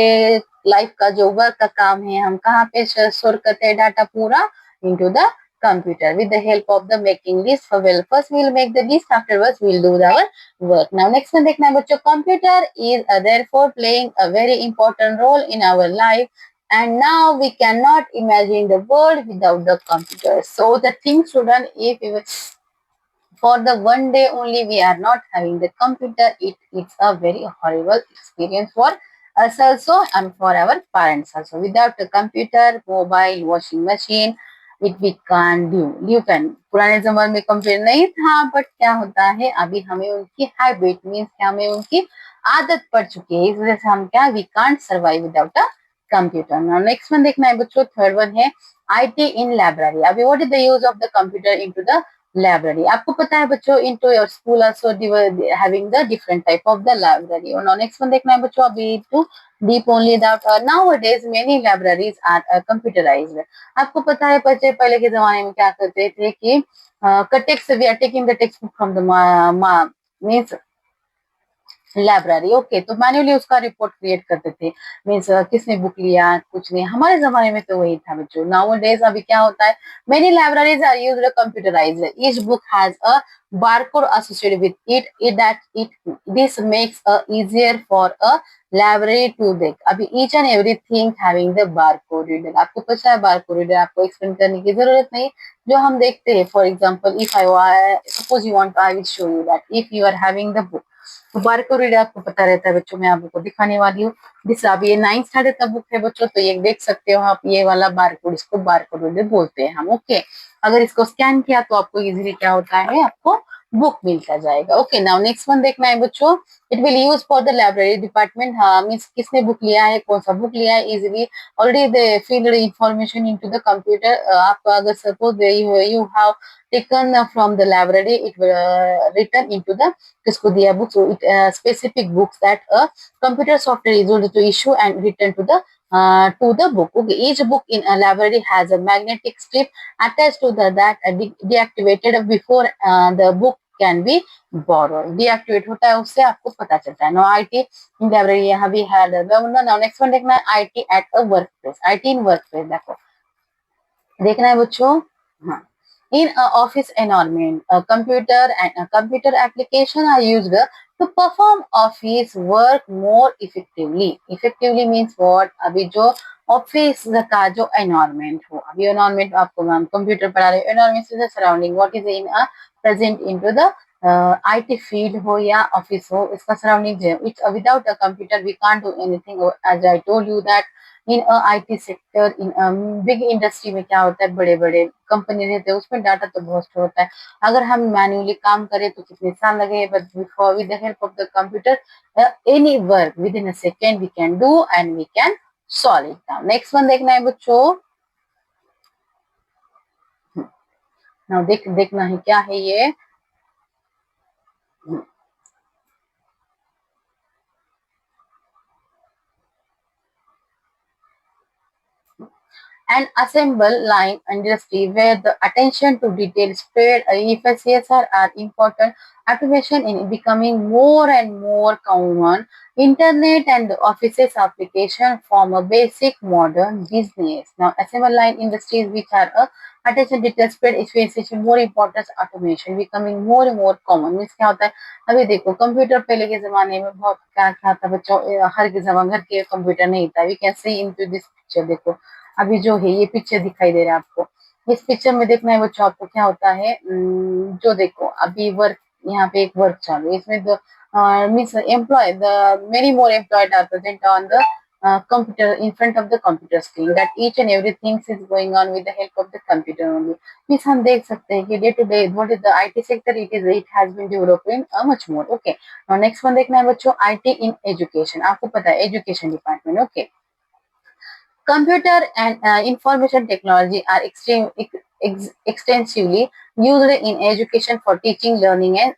life का जो work का काम है, हम कहाँ पे store करते हैं डाटा पूरा, into the computer with the help of the making list. Well, first we will make the list, afterwards we will do our work. Now next one देखना है बच्चों, computer is therefore playing a very important role in our life. And now we cannot imagine the world without the computer. So the thing student, if we for the one day only we are not having the computer, it's a very horrible experience for us also and for our parents also. Without the computer, mobile, washing machine, it we can't do. You can. पुराने जमाने में computer नहीं था, but क्या होता है अभी हमें उनकी हैबिट मीन्स हमें उनकी आदत पड़ चुकी है, इस वजह से हम क्या, we can't survive without a computer. Now next one देखना है बच्चों, थर्ड वन है आईटी इन लाइब्रेरी. अभी what is the use of the computer into the library. आपको पता है बच्चों, into your school also having the different type of the library. और next one देखना है बच्चों, अभी to deep only that nowadays many libraries are computerized. आपको पता है बच्चे पहले के जमाने में क्या करते थे कि text we are taking the textbook from the means library. Okay, तो मैन्युअली उसका रिपोर्ट क्रिएट करते थे, मीन्स किसने बुक लिया, कुछ नहीं. हमारे जमाने में तो वही था बच्चों. नाउ डेज अभी क्या होता है, many libraries are used computerized. Each book has a barcode associated with it this makes easier for a library to देख. अभी each and everything having the barcode reader. आपको पता है बारकोड रीडर, आपको एक्सप्लेन करने की जरूरत नहीं. जो हम देखते हैं, for example if I suppose you want, I will show you that if you are having the book, तो बारकोड रीडर आपको पता रहता है बच्चों. मैं आपको दिखाने वाली हूँ. दिस अब ये 9th स्टैंडर्ड का बुक है बच्चों, तो ये देख सकते हो आप, ये वाला बारकोड, इसको बारकोड रीडर बोलते हैं हम. ओके, अगर इसको स्कैन किया तो आपको इजीली क्या होता है, आपको बुक मिलता जाएगा. ओके, नाउ नेक्स्ट वन देखना है बच्चों, it will use for the library department. हाँ, मीन्स किसने बुक लिया है, कौन सा बुक लिया है, easily already they feed information into the computer. आपको अगर suppose you have taken from the library, it will written into the किसको दिया book, so it specific books that a computer software is used to issue and return to the book. Okay, each book in a library has a magnetic strip attached to the that deactivated before the book can be borrowed. Deactivate होता है, उससे आपको पता चलता है. Now IT in library यहाँ भी है. Now next one देखना है IT at a workplace. IT in workplace देखो, देखना है बच्चों. हाँ, in a office environment, a computer and a computer application are used to perform office work more effectively. Effectively means what? अभी जो office का जो एनवायरमेंट हो, अभी एनवायरमेंट आपको मैम कंप्यूटर पढ़ा रहे हो, environment is surrounding what is in a present into the IT field हो या ऑफिस हो, इसका सराउंडिंग है. It's without a computer we can't do anything. As I told you that in IT sector, in big industry में क्या होता है, बड़े बड़े कंपनी रहते हैं, उसमें डाटा तो बहुत स्टोर होता है. अगर हम मैन्युअली काम करें तो कितने साल लगे, but before with the help of the computer any work within a second we can do and we can solve it. Now next one देखना है बच्चों. नाउ देखना है क्या है ये. and assemble line industry where the attention to detail spread efficiency are important. Automation is becoming more and more common. Internet and offices application form a basic modern business. Now, assembly line industries which are a attention detail spread efficiency more important automation becoming more and more common. Means क्या होता है? अभी देखो computer पहले के जमाने में बहुत क्या था बच्चों, हर के जमाने घर के कंप्यूटर नहीं था. We can see into this picture. देखो अभी जो है ये पिक्चर दिखाई दे रहा है आपको. इस पिक्चर में देखना है बच्चों आपको क्या होता है. जो देखो अभी वर्क, यहाँ पे एक वर्क चालू है. इसमें the means employ the many more employed are present on the computer in front of the computer screen that each and everything is going on with the help of the computer only. मीन्स हम देख सकते हैं कि day to day what is the IT sector it has been developing much more. Okay, और next one देखना है बच्चों आईटी इन एजुकेशन. आपको पता है education department. Okay, computer and information technology are extensively used in education for teaching, learning and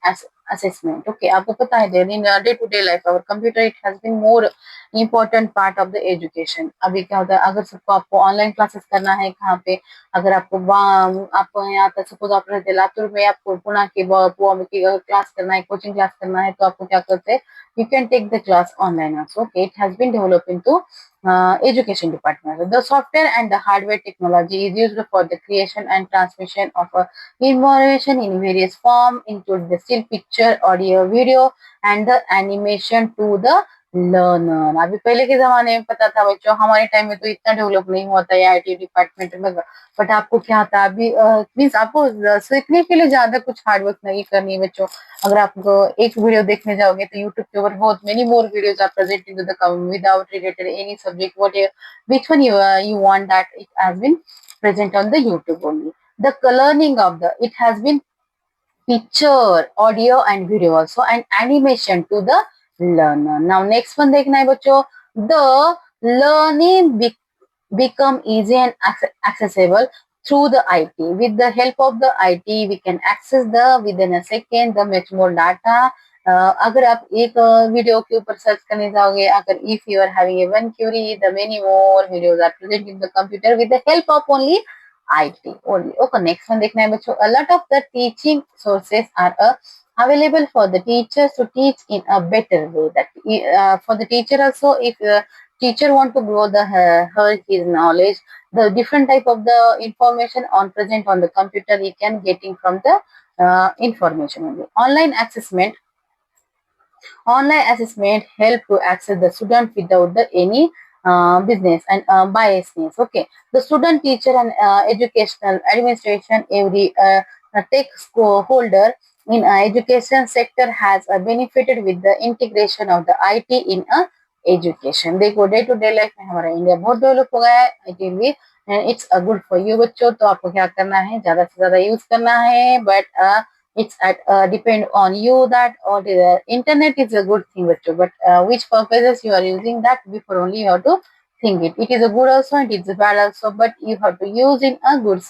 assessment. Okay, आपको पता है in day to day life our computer it has been more important part of the education. अभी क्या होता है अगर सबको आपको ऑनलाइन क्लासेस करना है कहाँ पे, अगर आपको आपको यहाँ तक सपोज आप रहते लातूर में, आपको पुणे की पुआ में क्लास करना है, कोचिंग क्लास करना है, तो आपको क्या करते हैं you can take the class online also. Okay, it has been developed into education department. The software and the hardware technology is used for the creation and transmission of information in various form, include the still picture, audio, video, and the animation to the learner. अभी पहले के जमाने में पता था बच्चों, हमारे time में तो इतना डेवलप नहीं हुआ था आईटी डिपार्टमेंट में. बट आपको क्या था अभी मीन्स आपको सीखने के लिए ज्यादा कुछ हार्डवर्क नहीं करनी है बच्चों. अगर आप एक वीडियो देखने जाओगे तो यूट्यूब के ऊपर बहुत many more videos are presenting to the without related any subject what which one you want that it has been present on the YouTube only. The learning of the it has been picture, audio and video also and animation to the learner. Now next one देखना है बच्चों the learning become easy and accessible through the IT. With the help of the IT, we can access the within a second the much more data. अगर आप एक video के ऊपर search करने जाओगे, अगर if you are having a one query, the many more videos are present in the computer with the help of only IT only. Okay, next one देखना है बच्चों. A lot of the teaching sources are available for the teachers to teach in a better way. That for the teacher also, if teacher want to grow the her his knowledge, the different type of the information on present on the computer he can getting from the information only. Online assessment help to access the student without the any business and biasness. Okay, the student, teacher, and educational administration every tech holder in education sector has benefited with the integration of the IT in education. देखो day to day life में हमारा India बहुत develop हो गया है IT में and it's a good for you बच्चों. तो आपको क्या करना है, ज्यादा से ज्यादा यूज करना है. But it's at depend on you that or the internet is a good thing bachcho, but which purposes you are using that before only you have to think it. It is a good also and it is a bad also, but you have to use in a good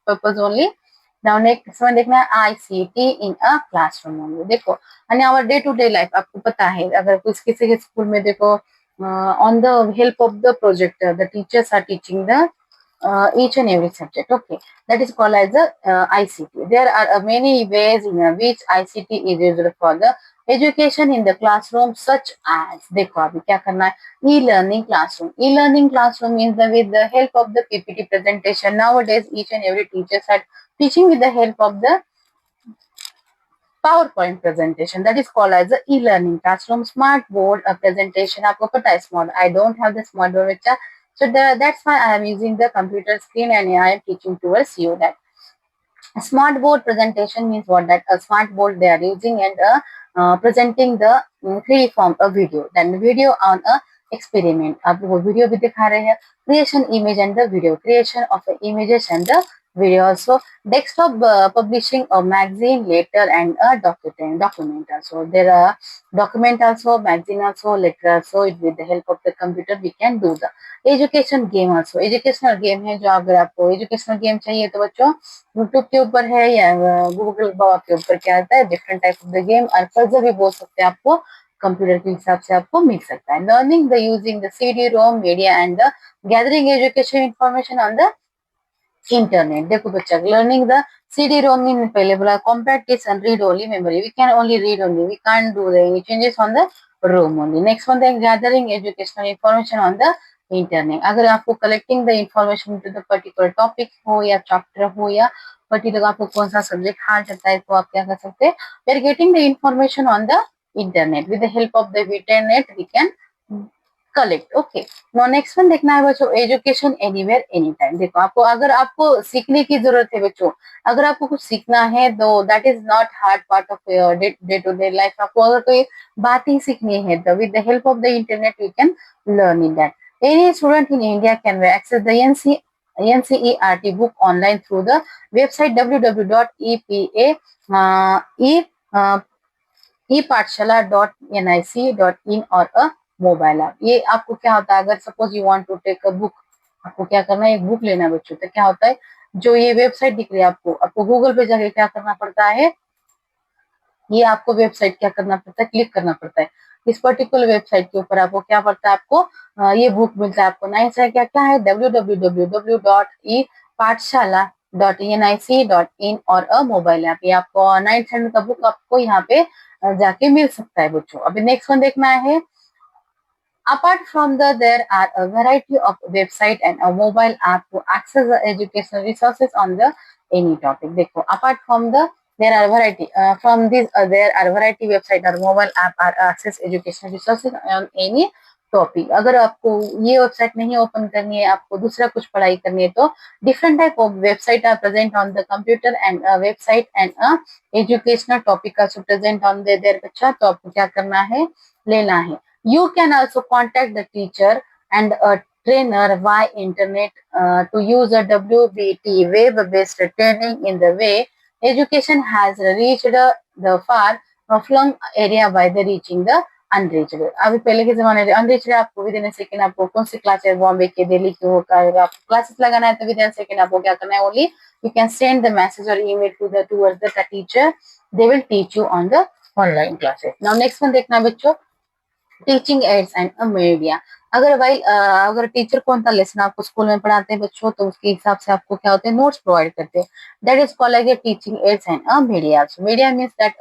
purpose only. Now next one देखना है ICT in a classroom only. देखो and our day to day life आपको पता है अगर कुछ किसी के स्कूल में देखो on the help of the projector the teachers are teaching the each and every subject. Okay, that is called as the ICT. There are many ways in which ICT is used for the education in the classroom, such as देखो अभी क्या करना है e-learning classroom. E-learning classroom means that with the help of the PPT presentation. Nowadays, each and every teacher are teaching with the help of the PowerPoint presentation. That is called as the e-learning classroom. Smart board presentation. आपको पता है smart. I don't have the smart board बच्चा. So that's why I am using the computer screen and I am teaching towards you that. A smart board presentation means what, that a smart board they are using and presenting the 3D form a video. Then video on a experiment. अब वो video भी दिखा रहे हैं. Creation image and the video. Creation of the images and the video also. Desktop publishing a magazine later and a document also. There are document also, magazine also, letter also. With the help of the computer we can do the education game also. Educational game है जो अगर आपको educational game चाहिए तो बच्चों YouTube के ऊपर है या गूगल के ऊपर क्या आता है different type of the game और पजल भी बोल सकते हैं आपको कंप्यूटर के हिसाब से आपको मिल सकता है. Learning the using the CD ROM media and the gathering education information on the internet. देखो बच्चा, लर्निंग द CD ROM में पहले बोला compact disc and read only memory. We can only read only. We can't do the any changes on the ROM only. Next one, then gathering educational information on the internet. अगर आपको collecting the information to the particular topic हो या chapter हो या particular आपको कौन सा subject hard चलता है, तो आप क्या कर सकते हैं? We are getting the information on the internet. With the help of the internet, we can collect. Okay, no next one देखना है बच्चों, एजुकेशन एनीवेयर एनी टाइम. देखो आपको, अगर आपको सीखने की जरूरत है बच्चों, अगर आपको कुछ सीखना है तो that is not hard part of day to day life. आपको अगर कोई बात ही सीखनी है तो with the help of the internet you can learn in that. Any student in India can access the NCERT book online through the website www.epatshala.nic.in or a mobile app. ये आपको क्या होता है, अगर suppose you want to take a book, आपको क्या करना है, एक बुक लेना है बच्चों, तो क्या होता है, जो ये वेबसाइट दिख रही है आपको गूगल पे जाके क्या करना पड़ता है, ये आपको वेबसाइट क्या करना पड़ता है, क्लिक करना पड़ता है. इस पर्टिकुलर वेबसाइट के ऊपर आपको क्या पड़ता है, आपको ये बुक मिलता है. आपको नाइन से क्या क्या है, www.epatshala.nic.in और अ मोबाइल ऐप. ये आपको 9th स्टैंडर्ड का बुक आपको यहाँ पे जाके मिल सकता है बच्चों. अभी नेक्स्ट वन देखना है. Apart from there are a variety of website and a mobile app to access the educational resources on the any topic. देखो, apart from there are variety from this there are variety website or mobile app are access educational resources on any topic. अगर आपको ये website नहीं open करनी है, आपको दूसरा कुछ पढ़ाई करनी है, तो different type of website are present on the computer and website and educational topic are present on there. बच्चा, तो आपको क्या करना है, लेना है. You can also contact the teacher and a trainer via internet to use a WBT web-based training in the way education has reached the far flung area by the reaching the unreachable. अभी पहले के जमाने में unreached आपको with in A second आपको कौन सी classes Bombay के, दिल्ली के हो, आपको क्लासेस लगाना है तो विद इन सेकंड आपको क्या करना है, only you can send the message और email to the towards the teacher, they will teach you on the online classes. Now next one देखना बच्चों, टीचिंग एड्स एंड मीडिया. अगर टीचर कौन सा लेसन आपको स्कूल में पढ़ाते हैं बच्चों, तो उसके हिसाब से आपको क्या होते हैं, नोट्स प्रोवाइड करते हैं. That is called as teaching aids and media. Media means that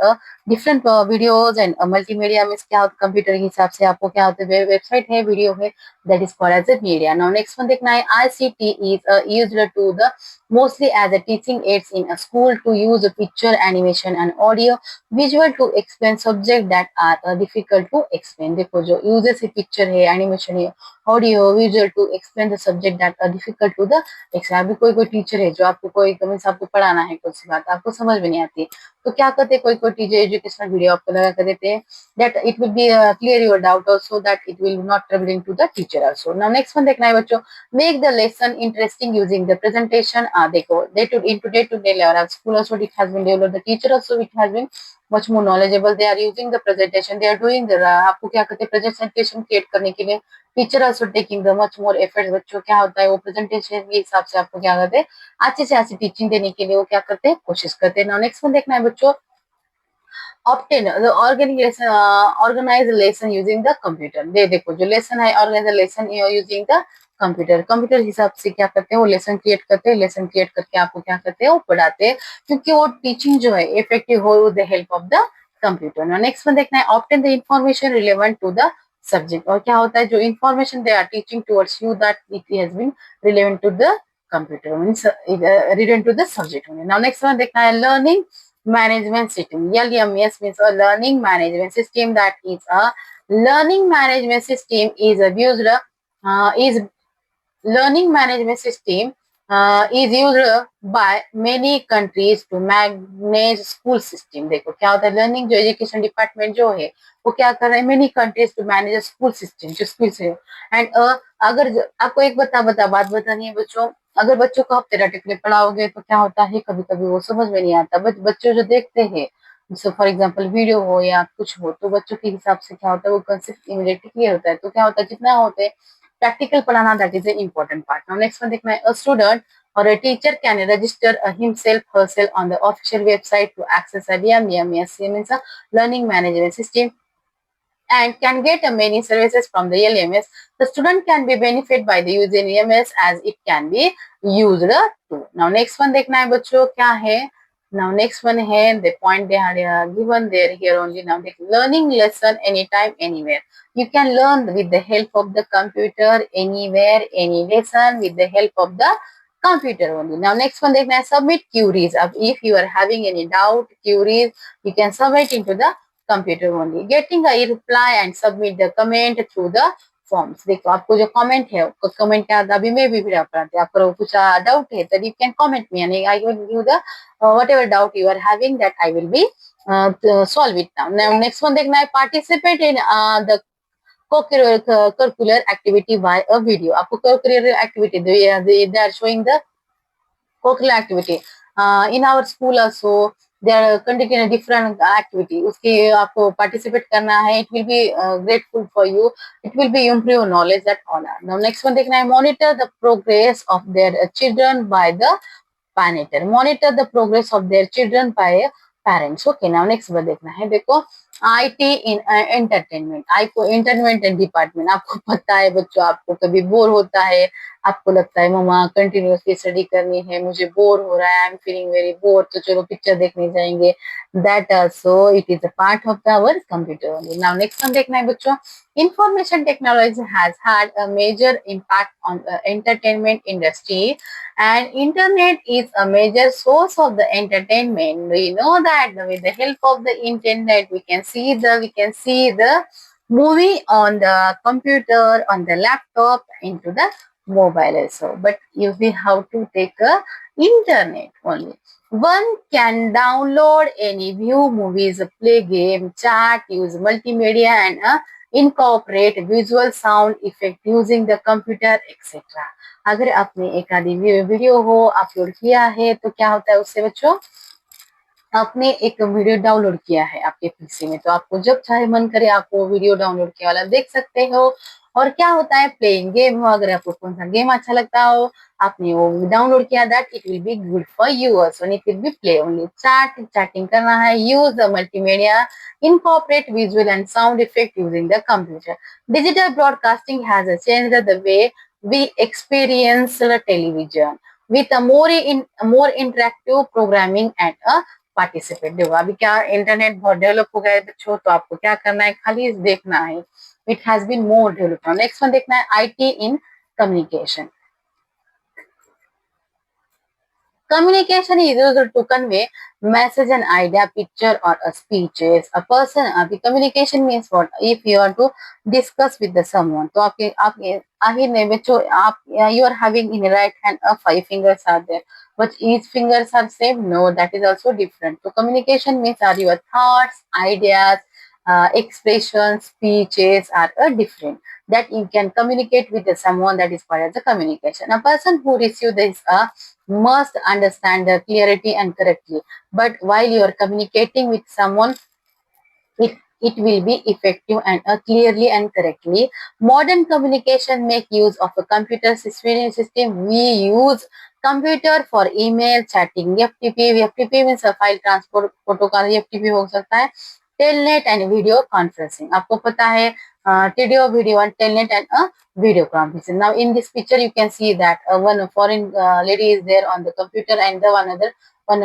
different videos and multimedia means क्या होता है, कंप्यूटर के हिसाब से आपको क्या होता है, वेबसाइट है, वीडियो है, that is called as a media. Now next one देखना है, ICT is used to the mostly as a teaching aids in a school to use a picture, animation and audio visual to explain subject that are difficult to explain. देखो, जो uses है, picture है, animation है, audio, visual to explain the subject that are difficult to the explain. अभी कोई teacher है जो आपको मीन्स आपको पढ़ाना है, कुछ बात आपको समझ में नहीं आती है, तो क्या करते हैं, कोई टीचर एजुकेशनल वीडियो आपको लगा कर देते हैं, that it will be clear your doubt also, that it will not troubling to the teacher also. Now next one देखना है बच्चों, make the lesson interesting using the presentation. देखो, day to day level school also it has been developed, the teacher also it has been much more knowledgeable, they are using the presentation, they are doing the आपको क्या करते हैं, presentation create करने के लिए teacher also taking the much more efforts. बच्चों क्या होता है, वो प्रेजेंटेशन के हिसाब से आपको क्या करते हैं, अच्छे से अच्छी टीचिंग देने के लिए वो क्या करते हैं, कोशिश करते हैं. नाउ नेक्स्ट वन देखना है बच्चों, obtain the organize lesson using the computer. देखो, जो लेसन है, organize lesson using the computer हिसाब से क्या करते हैं, वो लेसन क्रिएट करते हैं, लेसन क्रिएट करके आपको क्या करते हैं, वो पढ़ाते हैं, क्योंकि वो टीचिंग जो है इफेक्टिव हो with the help of the computer. Next one देखना है, obtain the information relevant to the subject. और क्या होता है, जो information they are teaching towards you that it has been relevant to the computer means relevant to the subject. Now next one देखना है, learning management system. LMS means a learning management system. That is a learning management system is abused is learning management system is used by many countries to manage school system. देखो क्या होता है, learning जो education department जो है वो क्या कर रहे हैं, many countries to manage school system, जो स्कूल से. एंड अगर आपको एक बात बतानी है बच्चों, अगर बच्चों को आप थेरेटिकली पढ़ाओगे तो क्या होता है, कभी कभी वो समझ में नहीं आता. बच्चों जो देखते हैं, जैसे फॉर एग्जाम्पल वीडियो हो या कुछ हो, तो बच्चों के हिसाब से क्या होता है, वो कंसेप्ट इमीडिएटली क्लियर होता है. तो क्या होता है, जितना होते हैं प्रैक्टिकल पढ़ाना, that is a important part. Now next one देखना है, a student or a teacher can register herself on the official website to access a LMS means a learning management system and can get many services from the LMS. The student can be benefit by the using LMS as it can be used too. Now next one देखना है बच्चों क्या है. Now next one है the point they are given there here only. Now learning lesson anytime anywhere. You can learn with the help of the computer anywhere any lesson with the help of the computer only. Now next one देखना है submit queries. अब if you are having any doubt queries you can submit into the computer only. Getting a reply and submit the comment through the forms. देखो आपको जो comment है comment क्या अभी मैं भी फिर आपको आपको कुछ doubt है that you can comment me and I will give the whatever doubt you are having that I will be solve it now. Now next one देखना है participate in the co-curricular activity by a video. आपको co-curricular activity they are showing the co-curricular activity in our school also they are conducting a different activity उसके आपको participate करना है it will be grateful for you it will be improve knowledge that all are. Now next one देखना है monitor the progress of their children by the parent monitor the progress of their children by parents. Okay now next बार देखना है देखो IT in entertainment आपको entertainment department आपको पता है बच्चों आपको कभी बोर होता है आपको लगता है मम्मा कंटिन्यूअसली स्टडी करनी है मुझे बोर हो रहा है I am feeling very bore तो चलो पिक्चर देखने जाएंगे that also it is a part of our computer only. Now next हम देखना है बच्चों information technology has had a major impact on the entertainment industry and internet is a major source of the entertainment. We know that with the help of the internet we can see the movie on the computer on the laptop into the mobile also but we have to take a internet only. One can download any view movies play game chat use multimedia and incorporate visual sound effect using the computer etc. अगर आपने एक आधी video हो upload किया है तो क्या होता है उससे बच्चों आपने एक वीडियो डाउनलोड किया है आपके पीसी में तो आपको जब चाहे मन करे आप वो वीडियो डाउनलोड किया वाला देख सकते हो और क्या होता है प्लेइंग गेम हो अगर आपको कौन सा गेम अच्छा लगता हो आपने वो डाउनलोड किया that it will be good for you also it will B play only chatting करना है use the multimedia incorporate visual and sound effect using the computer. Digital broadcasting has changed the way we experience the television with a more interactive programming and a participate देखो अभी क्या internet बहुत develop हो गया है बच्चों तो आपको क्या करना है खाली देखना है it has been more develop. Next one देखना है IT in communication. Communication is used to convey message, an idea, picture, or a speeches. A person, अभी communication means what? If you are to discuss with the someone, तो आपके आखिर में बच्चों आप you are having in right hand 5 fingers are there, but each fingers are same. No, that is also different. So communication means are your thoughts, ideas, expressions, speeches are different. That you can communicate with someone that is part of the communication. A person who receives this must understand the clarity and correctly. But while you are communicating with someone, it will be effective and clearly and correctly. Modern communication make use of a computer system. We use computer for email, chatting, FTP. FTP means a file transport protocol. FTP हो सकता है. Telnet and video conferencing. आपको पता है video and telnet and video conferencing. Now in this picture you can see that one foreign lady is there on the computer and the one other one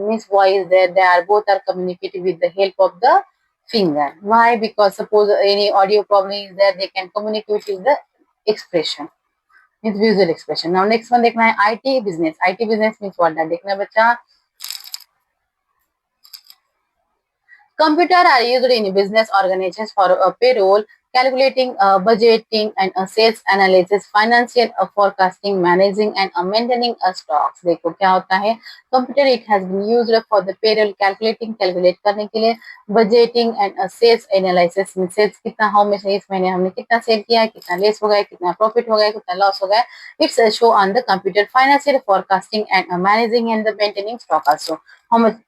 Miss Boy is there. They are both are communicating with the help of the finger. Why? Because suppose any audio problem is there, they can communicate with the expression. It's visual expression. Now next one देखना है IT business. IT business means what? that देखना बच्चा Computer are used in business organizations for payroll, calculating, budgeting, and sales analysis, financial forecasting, managing, and maintaining stocks. देखो क्या होता है Computer it has been used for the payroll calculating, calculate करने के लिए budgeting and sales analysis. Sales कितना how much इस महीने हमने कितना सेल किया है कितना लेस हो गया कितना प्रॉफिट हो गया कितना लॉस हो गया. It's a show on the computer financial forecasting and managing and the maintaining stock also. How much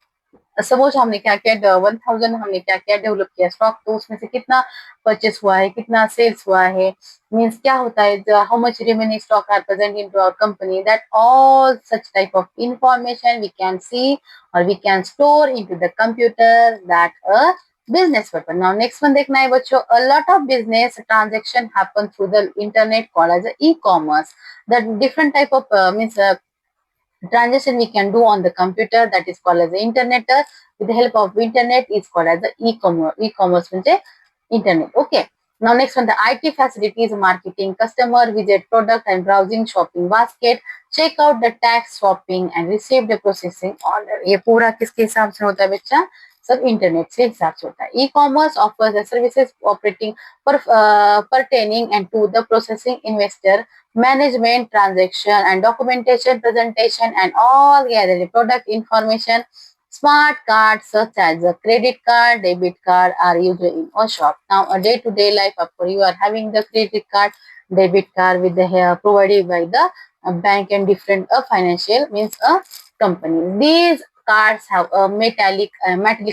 suppose हमने क्या किया 1000 हमने क्या किया डेवलप किया स्टॉक तो उसमें से कितना परचेस हुआ है कितना सेल्स हुआ है मींस क्या होता है how much remaining stock are present into our company that all such type of information we can see और we can store into the computer that business purpose. Now next one देखना है बच्चों, a lot of business transaction happen through the internet called as e-commerce. The different type of means transaction we can do on the computer, that is called as the internet. With the help of internet is called as the e-commerce. E-commerce means internet. Okay. Now next one, the IT facilities, marketing, customer visit, product and browsing, shopping basket, check out the tax, shopping and receive the processing order. ये पूरा किसके हिसाब से होता है बच्चा? सब internet से हिसाब से होता है. E-commerce offers the services operating pertaining and to the processing investor management, transaction and documentation, presentation and all gathering product information. Smart cards such as a credit card, debit card are used in a shop. Now, a day-to-day life, of course, you are having the credit card, debit card with the provided by the bank and different financial means a company. These cards have a metallic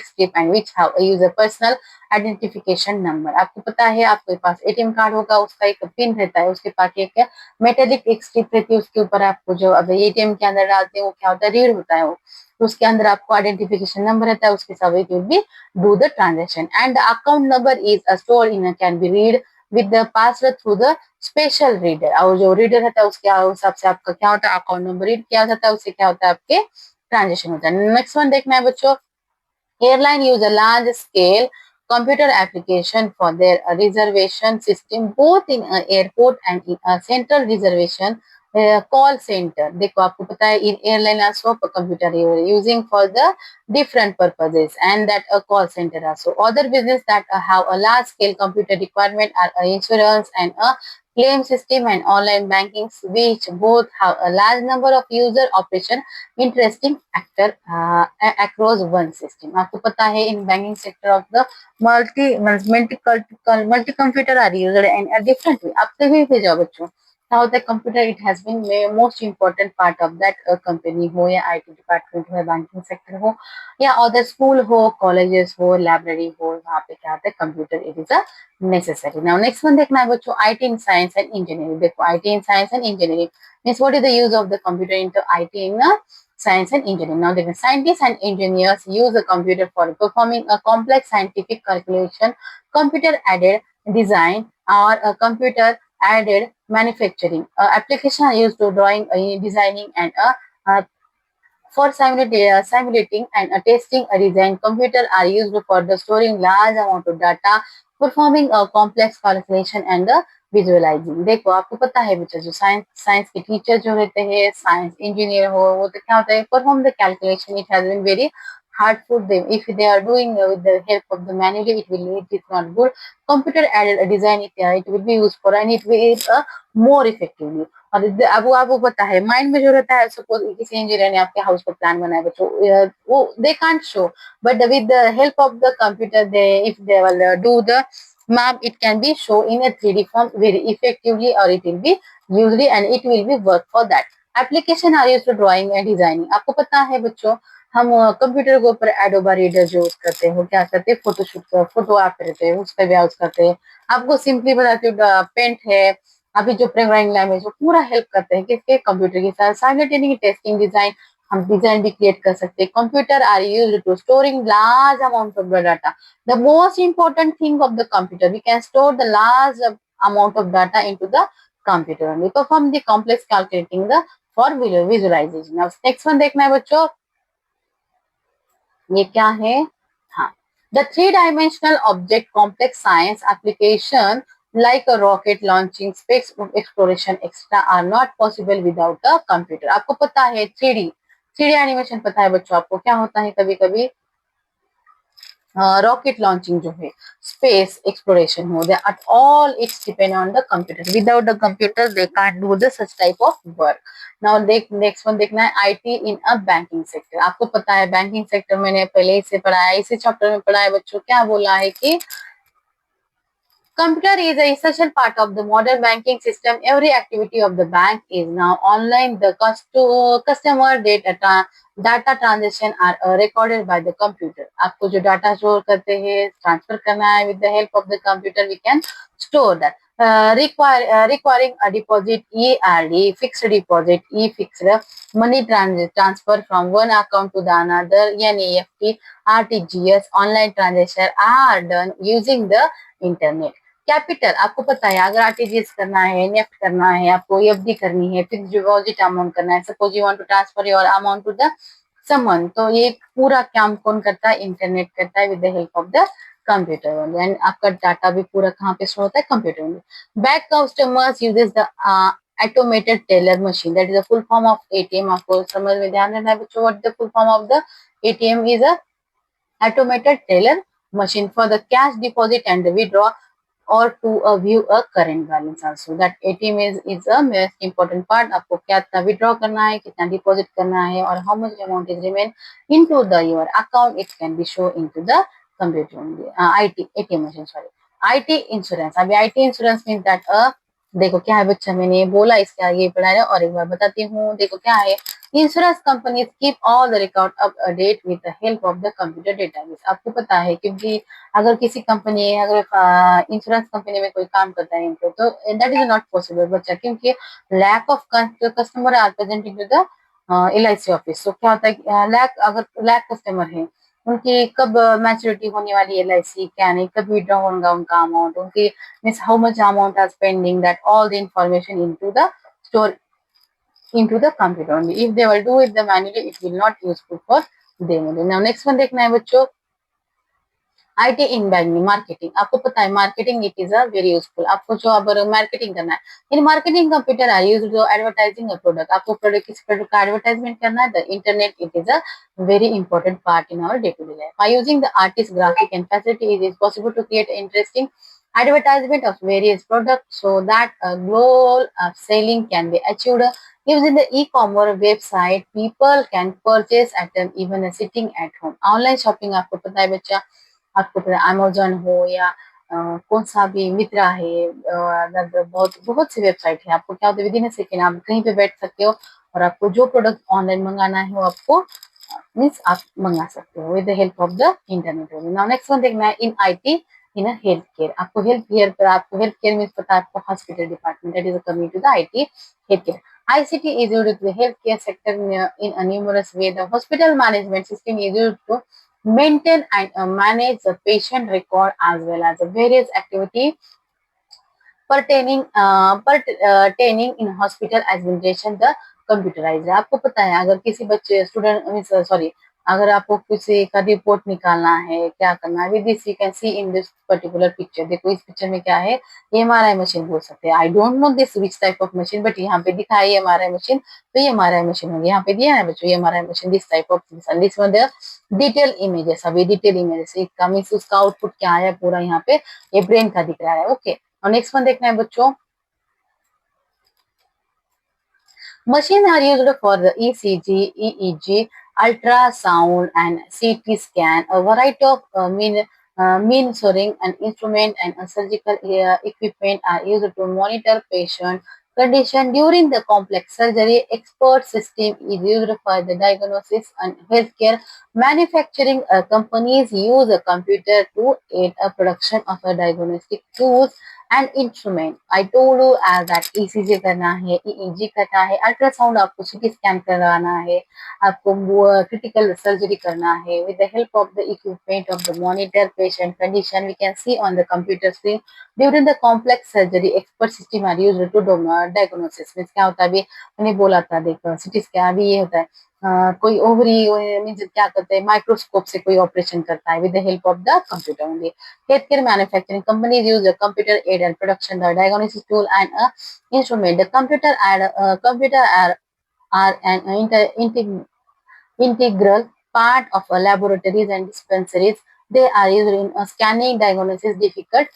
strip and which have a user personal identification number. आपको पता है आपके पास ATM card होगा, उसका एक pin रहता है, उसके पास एक मेटेलिक एक स्ट्रिप रहती है, उसके ऊपर आपको जो अब एटीएम के अंदर डालते हैं वो क्या होता है, रीड होता है वो, तो उसके अंदर आपको आइडेंटिफिकेशन नंबर रहता है, उसके साथ it will B do the transaction and the account number is store in can be read with the password through the special reader. और जो रीडर रहता है उसके हिसाब से आपका क्या होता है, अकाउंट नंबर रीड किया जाता है, उससे क्या होता है आपके ट्रांजेक्शन होता है. नेक्स्ट वन देखना है बच्चों, airline use a large scale computer application for their reservation system both in an airport and in a central reservation call center. देखो आपको पता है in airline also computer you are using for the different purposes and that a call center also. Other business that have a large scale computer requirement are insurance and a claim system and online banking which both have a large number of user operation interesting actor across one system. आपको पता है in banking sector of the multi computer are used in a different way. आपसे भी भेजा बच्चों, how the computer it has been most important part of that company हो या IT department हो या banking sector हो या other school हो, colleges हो, library हो, वहाँ पे क्या होता है computer it is a necessary. Now next one देखना है बच्चों, IT in science and engineering. देखो IT in science and engineering means what is the use of the computer into IT in science and engineering. Now, the scientists and engineers use a computer for performing a complex scientific calculation, computer-aided design, or a computer-aided manufacturing. Application are used to drawing, designing, and for simulating and testing a design. Computer are used for the storing large amount of data, performing a complex calculation and the visualising. देखो आपको पता है बच्चा, जो science के teacher जो रहते हैं, साइंस इंजीनियर हो, वो तो क्या होता है, perform the calculation. It has been very hard for them if they are doing with the help of the manually, it is not good. Computer added a design, it will be used for and it will more effectively. और अब आपको पता है mind में जो रहता है, suppose किसी इंजीनियर ने आपके हाउस का प्लान बनाया बच्चों, वो they can't show, but with the help of the computer they if they will do the map, it can be shown in a 3D form very effectively or it will be usually and it will be work for that. Application are used to drawing and designing. आपको पता है बच्चों, हम computer के ऊपर एडोबा reader जो use करते हैं, वो क्या करते हैं, फोटोशूट फोटो ऐप रहते हैं उस पर भी यूज करते हैं. आपको सिंपली बताती हूँ, पेंट है, अभी जो प्रोग्रामिंग लैंग्वेज वो पूरा हेल्प करते हैं किसके, कंप्यूटर के साथ. साइमल्टेनियसली टेस्टिंग डिजाइन, हम डिजाइन भी क्रिएट कर सकते हैं. Computer are used to storing large amount of data. The most important thing of the computer, we can store the large amount of data into the computer and we perform the complex calculating the for visualization. Now next one देखना है बच्चों, ये क्या है, हाँ, the three dimensional object complex science application like a rocket launching, space exploration etc are not possible without a computer. आपको पता है 3D एनिमेशन पता है बच्चों, आपको क्या होता है, कभी कभी rocket launching जो है, space exploration हो, they are all it's depend on the computer. Without the computer they can't do the such type of work. Now next one देखना है IT in a banking sector. आपको पता है banking sector मैंने पहले इसे पढ़ाया, इसी चैप्टर में पढ़ा है बच्चों, क्या बोला है कि computer is an essential part of the modern banking system. Every activity of the bank is now online. The customer data transaction are recorded by the computer. आपको जो डाटा स्टोर करते हैं, ट्रांसफर करना है, with the help of the computer we can store that. requiring a deposit ERD, fixed deposit e-fixed, money transfer from one account to the another, NEFT, RTGS, online transaction are done using the internet. Capital आपको पता है अगर RTGS करना है, NEFT करना है, आपको FD करनी है, फिक्स डिपॉजिट अमाउंट करना है, suppose you want to transfer your amount to the someone, तो ये पूरा काम कौन करता है? इंटरनेट करता है with the help of the computer only, and आपका डाटा भी पूरा कहाँ पे स्टोर होता है? Computer only. Back customers uses the automated teller machine, that is the full form of ATM. आपको समझ में ध्यान रखना है बच्चों, what the full form of the ATM is? A automated teller machine for the cash deposit and the withdraw, or to view a current balance also. That ATM is a most important part. आपको कितना withdraw करना है, कितना deposit करना है, और how much amount is remain into the your account, it can be shown into the computer only. IT ATM machine, sorry. IT insurance. अभी IT insurance means that देखो क्या है बच्चा, मैंने बोला इसके आगे पढ़ा है और एक बार बताती हूँ. देखो क्या है, insurance companies keep all the record up date with the help of the computer database. आपको पता है क्योंकि अगर किसी कंपनी, अगर इंश्योरेंस कंपनी में कोई काम करता है तो दैट इज नॉट पॉसिबल बच्चा, क्योंकि lack of customer are presenting to the LIC office. तो क्या होता है, लैक अगर लैक कस्टमर है, उनकी कब मैच्योरिटी होने वाली LIC क्या नहीं, कब विड्रॉ होगा उनका अमाउंट, उनकी means how much amount are spending, that all the information into the store into the computer only. If they will do it the manually, it will not useful for them only. Now next one देखना है बच्चों, IT in banking marketing. आपको पता है marketing it is a very useful. आपको जो अगर marketing करना है, in marketing computer are used to advertising a product. आपको प्रोडक्ट किसी प्रोडक्ट का एडवर्टाइजमेंट करना है, the internet it is a very important part in our day to day life. By using the artist graphic and facility it is possible to create interesting advertisement of various products so that a goal of selling can be achieved. Using the e-commerce website, people can purchase at even sitting at home. Online shopping आपको पता है बच्चा, आपको पता है Amazon हो या कौन सा भी मित्रा है, बहुत बहुत सी वेबसाइट है. आपको क्या होता है, विदिन अ सेकेंड आप कहीं पे बैठ सकते हो और आपको जो प्रोडक्ट ऑनलाइन मंगाना है वो आपको मीन्स आप मंगा सकते हो with the help of the internet. Now next one देखना है in IT in health care. आपको हेल्थ केयर पर, आपको हेल्थ केयर मीन्स पता है आपको hospital department, that is coming to the IT health care. ICT is used to the healthcare sector in a numerous way. The hospital management system is used to maintain and manage the patient record as well as the various activity pertaining in hospital administration the computerized है. आपको पता है अगर किसी बच्चे student sorry, अगर आपको किसी का रिपोर्ट निकालना है, क्या करना है, with this you can see in this particular picture. देखो इस पिक्चर में क्या है, ये MRI मशीन बोल सकते हैं. I don't know this which type of machine, but यहाँ पे दिखा है MRI मशीन, तो ये MRI मशीन होगी. यहाँ पे दिया है बच्चों ये MRI machine, this type of this one detail images. अभी डिटेल इमेजेस इसका मीन्स उसका आउटपुट क्या है पूरा यहाँ पे ये ब्रेन का दिख रहा है. ओके, और नेक्स्ट वन देखना है बच्चों, machines are used for the ECG, EEG, ultrasound, and CT scan. A variety of measuring and instrument and surgical equipment are used to monitor patient condition during the complex surgery. Expert system is used for the diagnosis and healthcare. Manufacturing companies use a computer to aid a production of a diagnostic tools and instrument. I told you as that ECG करना है, EEG करना है, ultrasound आपको CT scan करवाना है, आपको critical surgery करना है. With the help of the equipment of the monitor patient condition we can see on the computer screen during the complex surgery. Expert system are used to diagnosis. Means क्या होता है, अभी मैंने बोला था देखो CT स्कैन भी ये होता है, कोई ओवरी मीन्स क्या करते हैं, माइक्रोस्कोप से कोई ऑपरेशन करता है with the help of the computer only. Healthcare manufacturing companies use a computer aid and production, the diagnosis tool and a instrument. The computer are an integral part of laboratories and dispensaries. They are used in scanning, diagnosis, difficult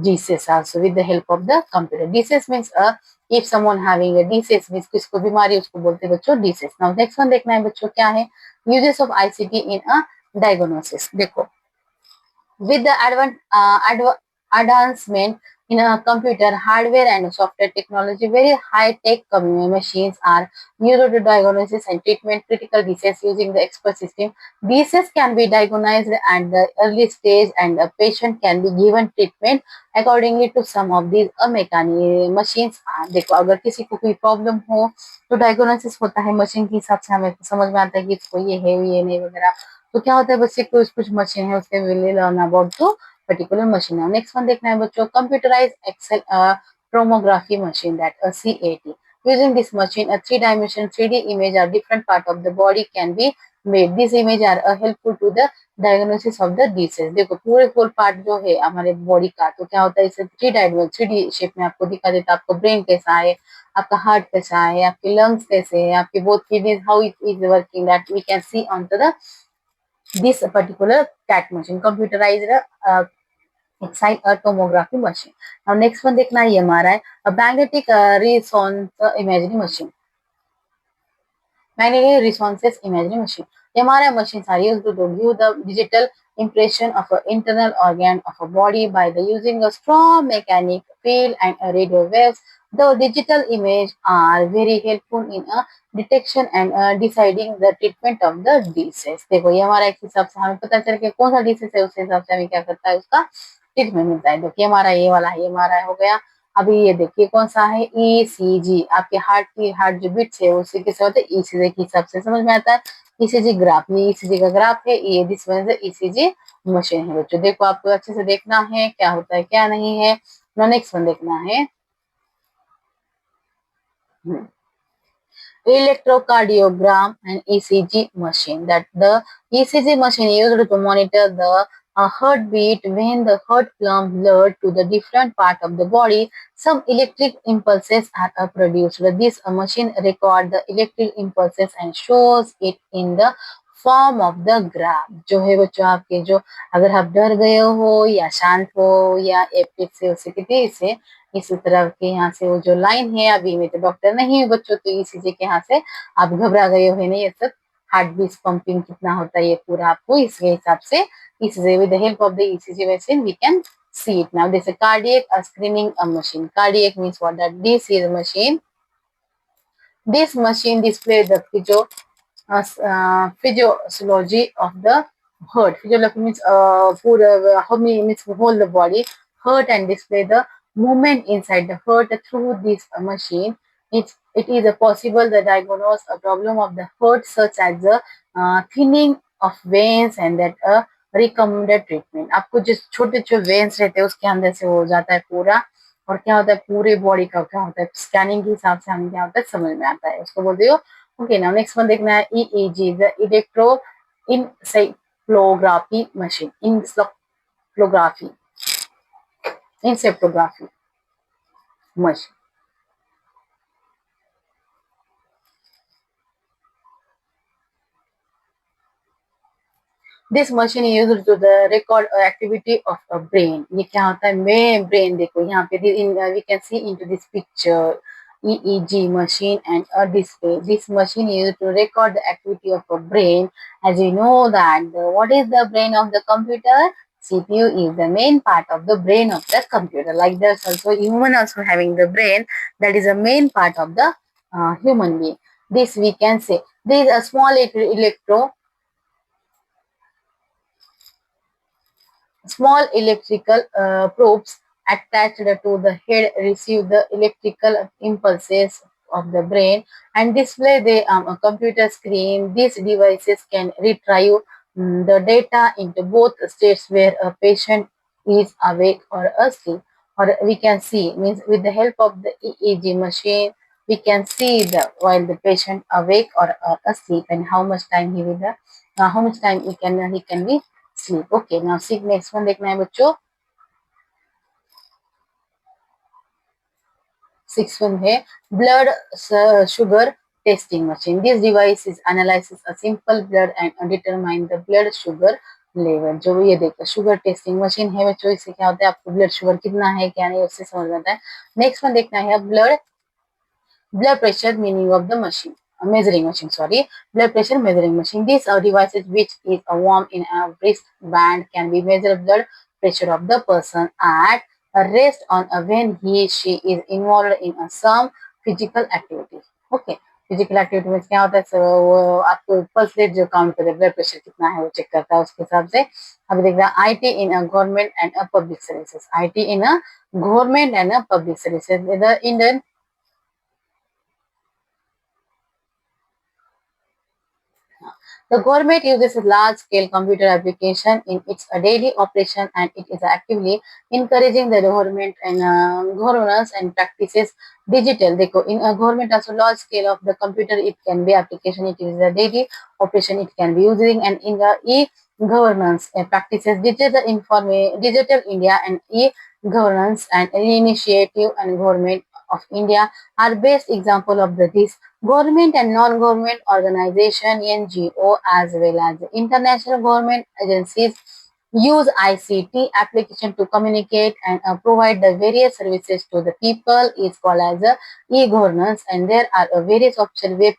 diseases also with the help of the computer. Disease means if someone having a disease means किसको बीमारी उसको बोलते हैं बच्चों disease. Now next one देखना है बच्चों क्या है, uses of ICT in a diagnosis. देखो with the advancement in a computer hardware and software technology, very high-tech machines are used to diagnosis and treatment critical disease using the expert system. Disease can be diagnosed at the early stage and a patient can be given treatment accordingly to some of these machines are. देखो अगर किसी को कोई problem हो तो diagnosis होता है machine के हिसाब से, हमें समझ में आता है कि इसको ये है ये नहीं वगैरह। तो क्या होता है बच्चे को कुछ मशीन है उसके will learn about to particular machine. Now next one देखना है बच्चों computerized Excel tomography machine, that a CAT. Using this machine, a three-dimensional 3D image or different part of the body can be made. These images are helpful to the diagnosis of the disease. देखो पूरे full part जो है हमारे body का, तो क्या होता है इसे थ्री डी शेप में आपको दिखा देता है, आपको ब्रेन कैसा है, आपका हार्ट कैसा है, आपके लंग्स कैसे है, आपके both kidneys how it is working, that we can see on the this particular CAT machine, computerized Excite a tomography machine. Now next one देखना है ये हमारा है a magnetic resonance imaging machine. Magnetic resonance imaging machine. ये हमारा machines are used to view the digital impression of an internal organ of a body by the using a strong magnetic field and a radio waves. The digital image are very helpful in a detection and deciding the treatment of the disease. देखो ये हमारा एक हिसाब से हमें पता चल के कौन सा disease है, उस हिसाब से हमें क्या करता है उसका ट्रीटमेंट मिलता है। देखिए हमारा ये वाला है, ये हमारा हो गया। अभी ये देखिए कौन सा है, ईसीजी, आपके हार्ट जो बीट्स है उसी के साथ ईसीजी के हिसाब से समझ में आता है। ईसीजी ग्राफ, ये ईसीजी का ग्राफ है, ये this one is ECG machine है बच्चों। देखो आपको अच्छे से देखना है क्या होता है क्या नहीं है। नेक्स्ट वन देखना है electrocardiogram and ECG machine, that the ECG machine used to monitor the heartbeat when the heart pumps blood to the different part of the body. Some electric impulses are produced. This machine records the electric impulses and shows it in the form of the graph. जो है बच्चों आपके जो अगर आप डर गए हो या शांत हो या एपिक से हो सकते से इसी तरह के यहाँ से वो जो लाइन है, अभी मैं तो डॉक्टर नहीं हूँ बच्चों, तो ईसीजी के यहाँ से आप घबरा गए हो नहीं, ये सब हार्ट बीट पंपिंग कितना होता है ये पूरा आपको इसके हिसाब से ECG with the help of the ECG machine we can see it. Now this is a cardiac screening machine. Cardiac means what, that this is a machine. This machine displays the physiology of the heart. Physiology means how many means whole the body, heart, and display the movement inside the heart through this machine. It is a possible to diagnose a problem of the heart such as the thinning of veins and that recommended treatment. आपको जिस छोटे छोटे veins रहते हैं उसके अंदर से हो जाता है पूरा, और क्या होता है पूरे बॉडी का क्या होता है स्कैनिंग के हिसाब से हमें क्या होता है समझ में आता है, उसको बोलते हो। ओके नाउ नेक्स्ट वन देखना है EEG, the electroencephalography machine, encephalography machine. This machine is used to the record activity of a brain. ये क्या होता है मेन ब्रेन, देखो यहाँ पे we can see into this picture EEG machine and a display. This machine is used to record the activity of a brain. As you know that what is the brain of the computer? CPU is the main part of the brain of the computer. Like there's also human also having the brain, that is a main part of the human being. This we can say. There is a small small electrical probes attached to the head receive the electrical impulses of the brain and display the a computer screen. These devices can retrieve the data into both states where a patient is awake or asleep. Or we can see, means with the help of the EEG machine, we can see the while the patient awake or asleep and how much time he will how much time he can be sleep. Okay, now see next one देखना है बच्चों, 6 one है blood sugar testing machine. This device is analyzes a simple blood and determine the blood sugar level. जो ये देखो sugar testing machine है बच्चों, इससे क्या होता है आपको ब्लड शुगर कितना है क्या नहीं उससे समझ में आता है। नेक्स्ट वन देखना है blood pressure meaning of the machine, measuring machine, sorry, blood pressure measuring machine. These are devices which is a worm in a wristband can be measure blood pressure of the person at rest on when she is involved in some physical activity. Okay, physical activity में क्या होता है वो आपको pulse rate जो count करे blood pressure कितना है वो चेक करता है उसके हिसाब से। अभी देख रहा है IT in a government and a public services, IT in a government and a public services the Indian The government uses a large-scale computer application in its daily operation, and it is actively encouraging the government and governance and practices digital. देखो in a government also large scale of the computer it can be application, it is a daily operation it can be using, and in the e-governance practices digital India and e-governance and initiative and government of India are best example of this. Government and non-government organization (NGO) as well as international government agencies use ICT application to communicate and provide the various services to the people is called as e-governance, and there are various official web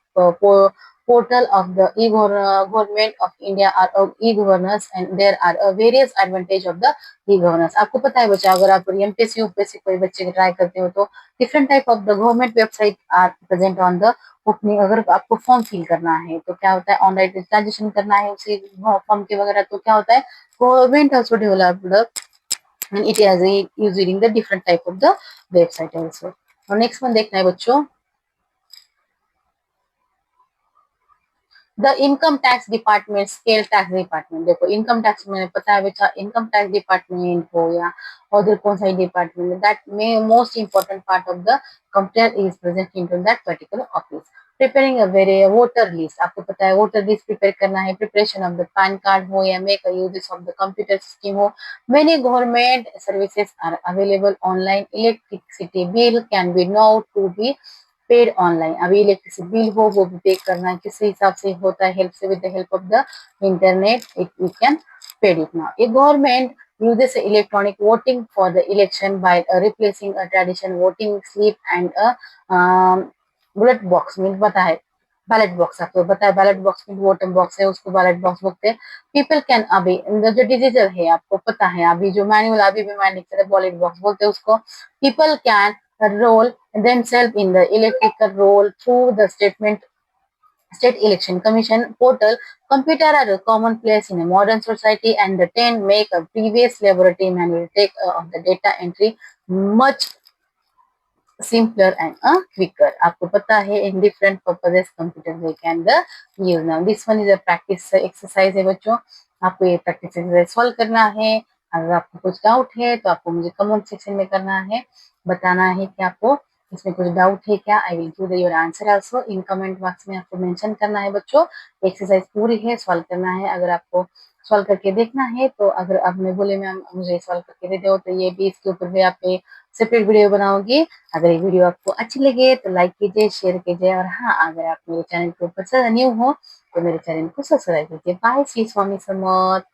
portal of the government of India are e-governance, and there are various advantage of the e-governance. आपको पता है बच्चा अगर आप MPSC UPSC कोई बच्चे try करते हो तो different type of the government website are present on the opening. अगर आपको फॉर्म फिल करना है तो क्या होता है ऑनलाइन रजिस्ट्रेशन करना है उसी फॉर्म के वगैरह तो क्या होता है government also developed and it is using the different type of the website also. और नेक्स्ट वन देखना है बच्चों the income tax department scale tax department. देखो इनकम टैक्स में पता है बेटा इनकम टैक्स डिपार्टमेंट हो या अदर कौन सा डिपार्टमेंट दैट में most important part of the computer is present in that particular office. Preparing a very voter list, आपको पता है वोटर लिस्ट प्रिपेयर करना है, preparation of the PAN card हो या make uses of the computer system हो। Many government services are available online, electricity bill can be now to be paid online. अभी electricity bill हो वो भी पे करना है किस हिसाब से होता है हेल्प से with the help of the internet it you can paid it now. A government uses electronic voting for the election by replacing a traditional voting slip and a ballot box mean पता है ballot box आपको पता है ballot box में voting box है उसको ballot box बोलते हैं। पीपल कैन अभी जो डिजिटल है आपको पता है अभी जो मैनुअल अभी भी मैं लिख रहा बैलेट बॉक्स बोलते हैं उसको। People can roll themselves in the electrical roll through the state election commission portal. Computer are a commonplace in a modern society and the 10 make a previous laboratory manual take of the data entry much simpler and quicker. आपको पता है in different purposes computer they can the use now. This one is a practice exercise है बच्चों, आपको ये practice exercise solve करना है। अगर आपको कुछ डाउट है तो आपको मुझे कमेंट सेक्शन में करना है, बताना है कि आपको इसमें कुछ डाउट है क्या। I will give your answer also in comment box में, आपको मेंशन करना है बच्चों। एक्सरसाइज पूरी है सॉल्व करना है, अगर आपको सॉल्व करके देखना है तो अगर आपने बोले मैम मुझे सॉल्व करके दे दो तो ये भी इसके ऊपर भी आप सेपरेट वीडियो बनाओगी। अगर ये वीडियो आपको अच्छी लगे तो लाइक कीजिए शेयर कीजिए और हाँ अगर आप मेरे चैनल के ऊपर से न्यू हो तो मेरे चैनल को सब्सक्राइब कीजिए। बाय, सी स्वामी समर्थ।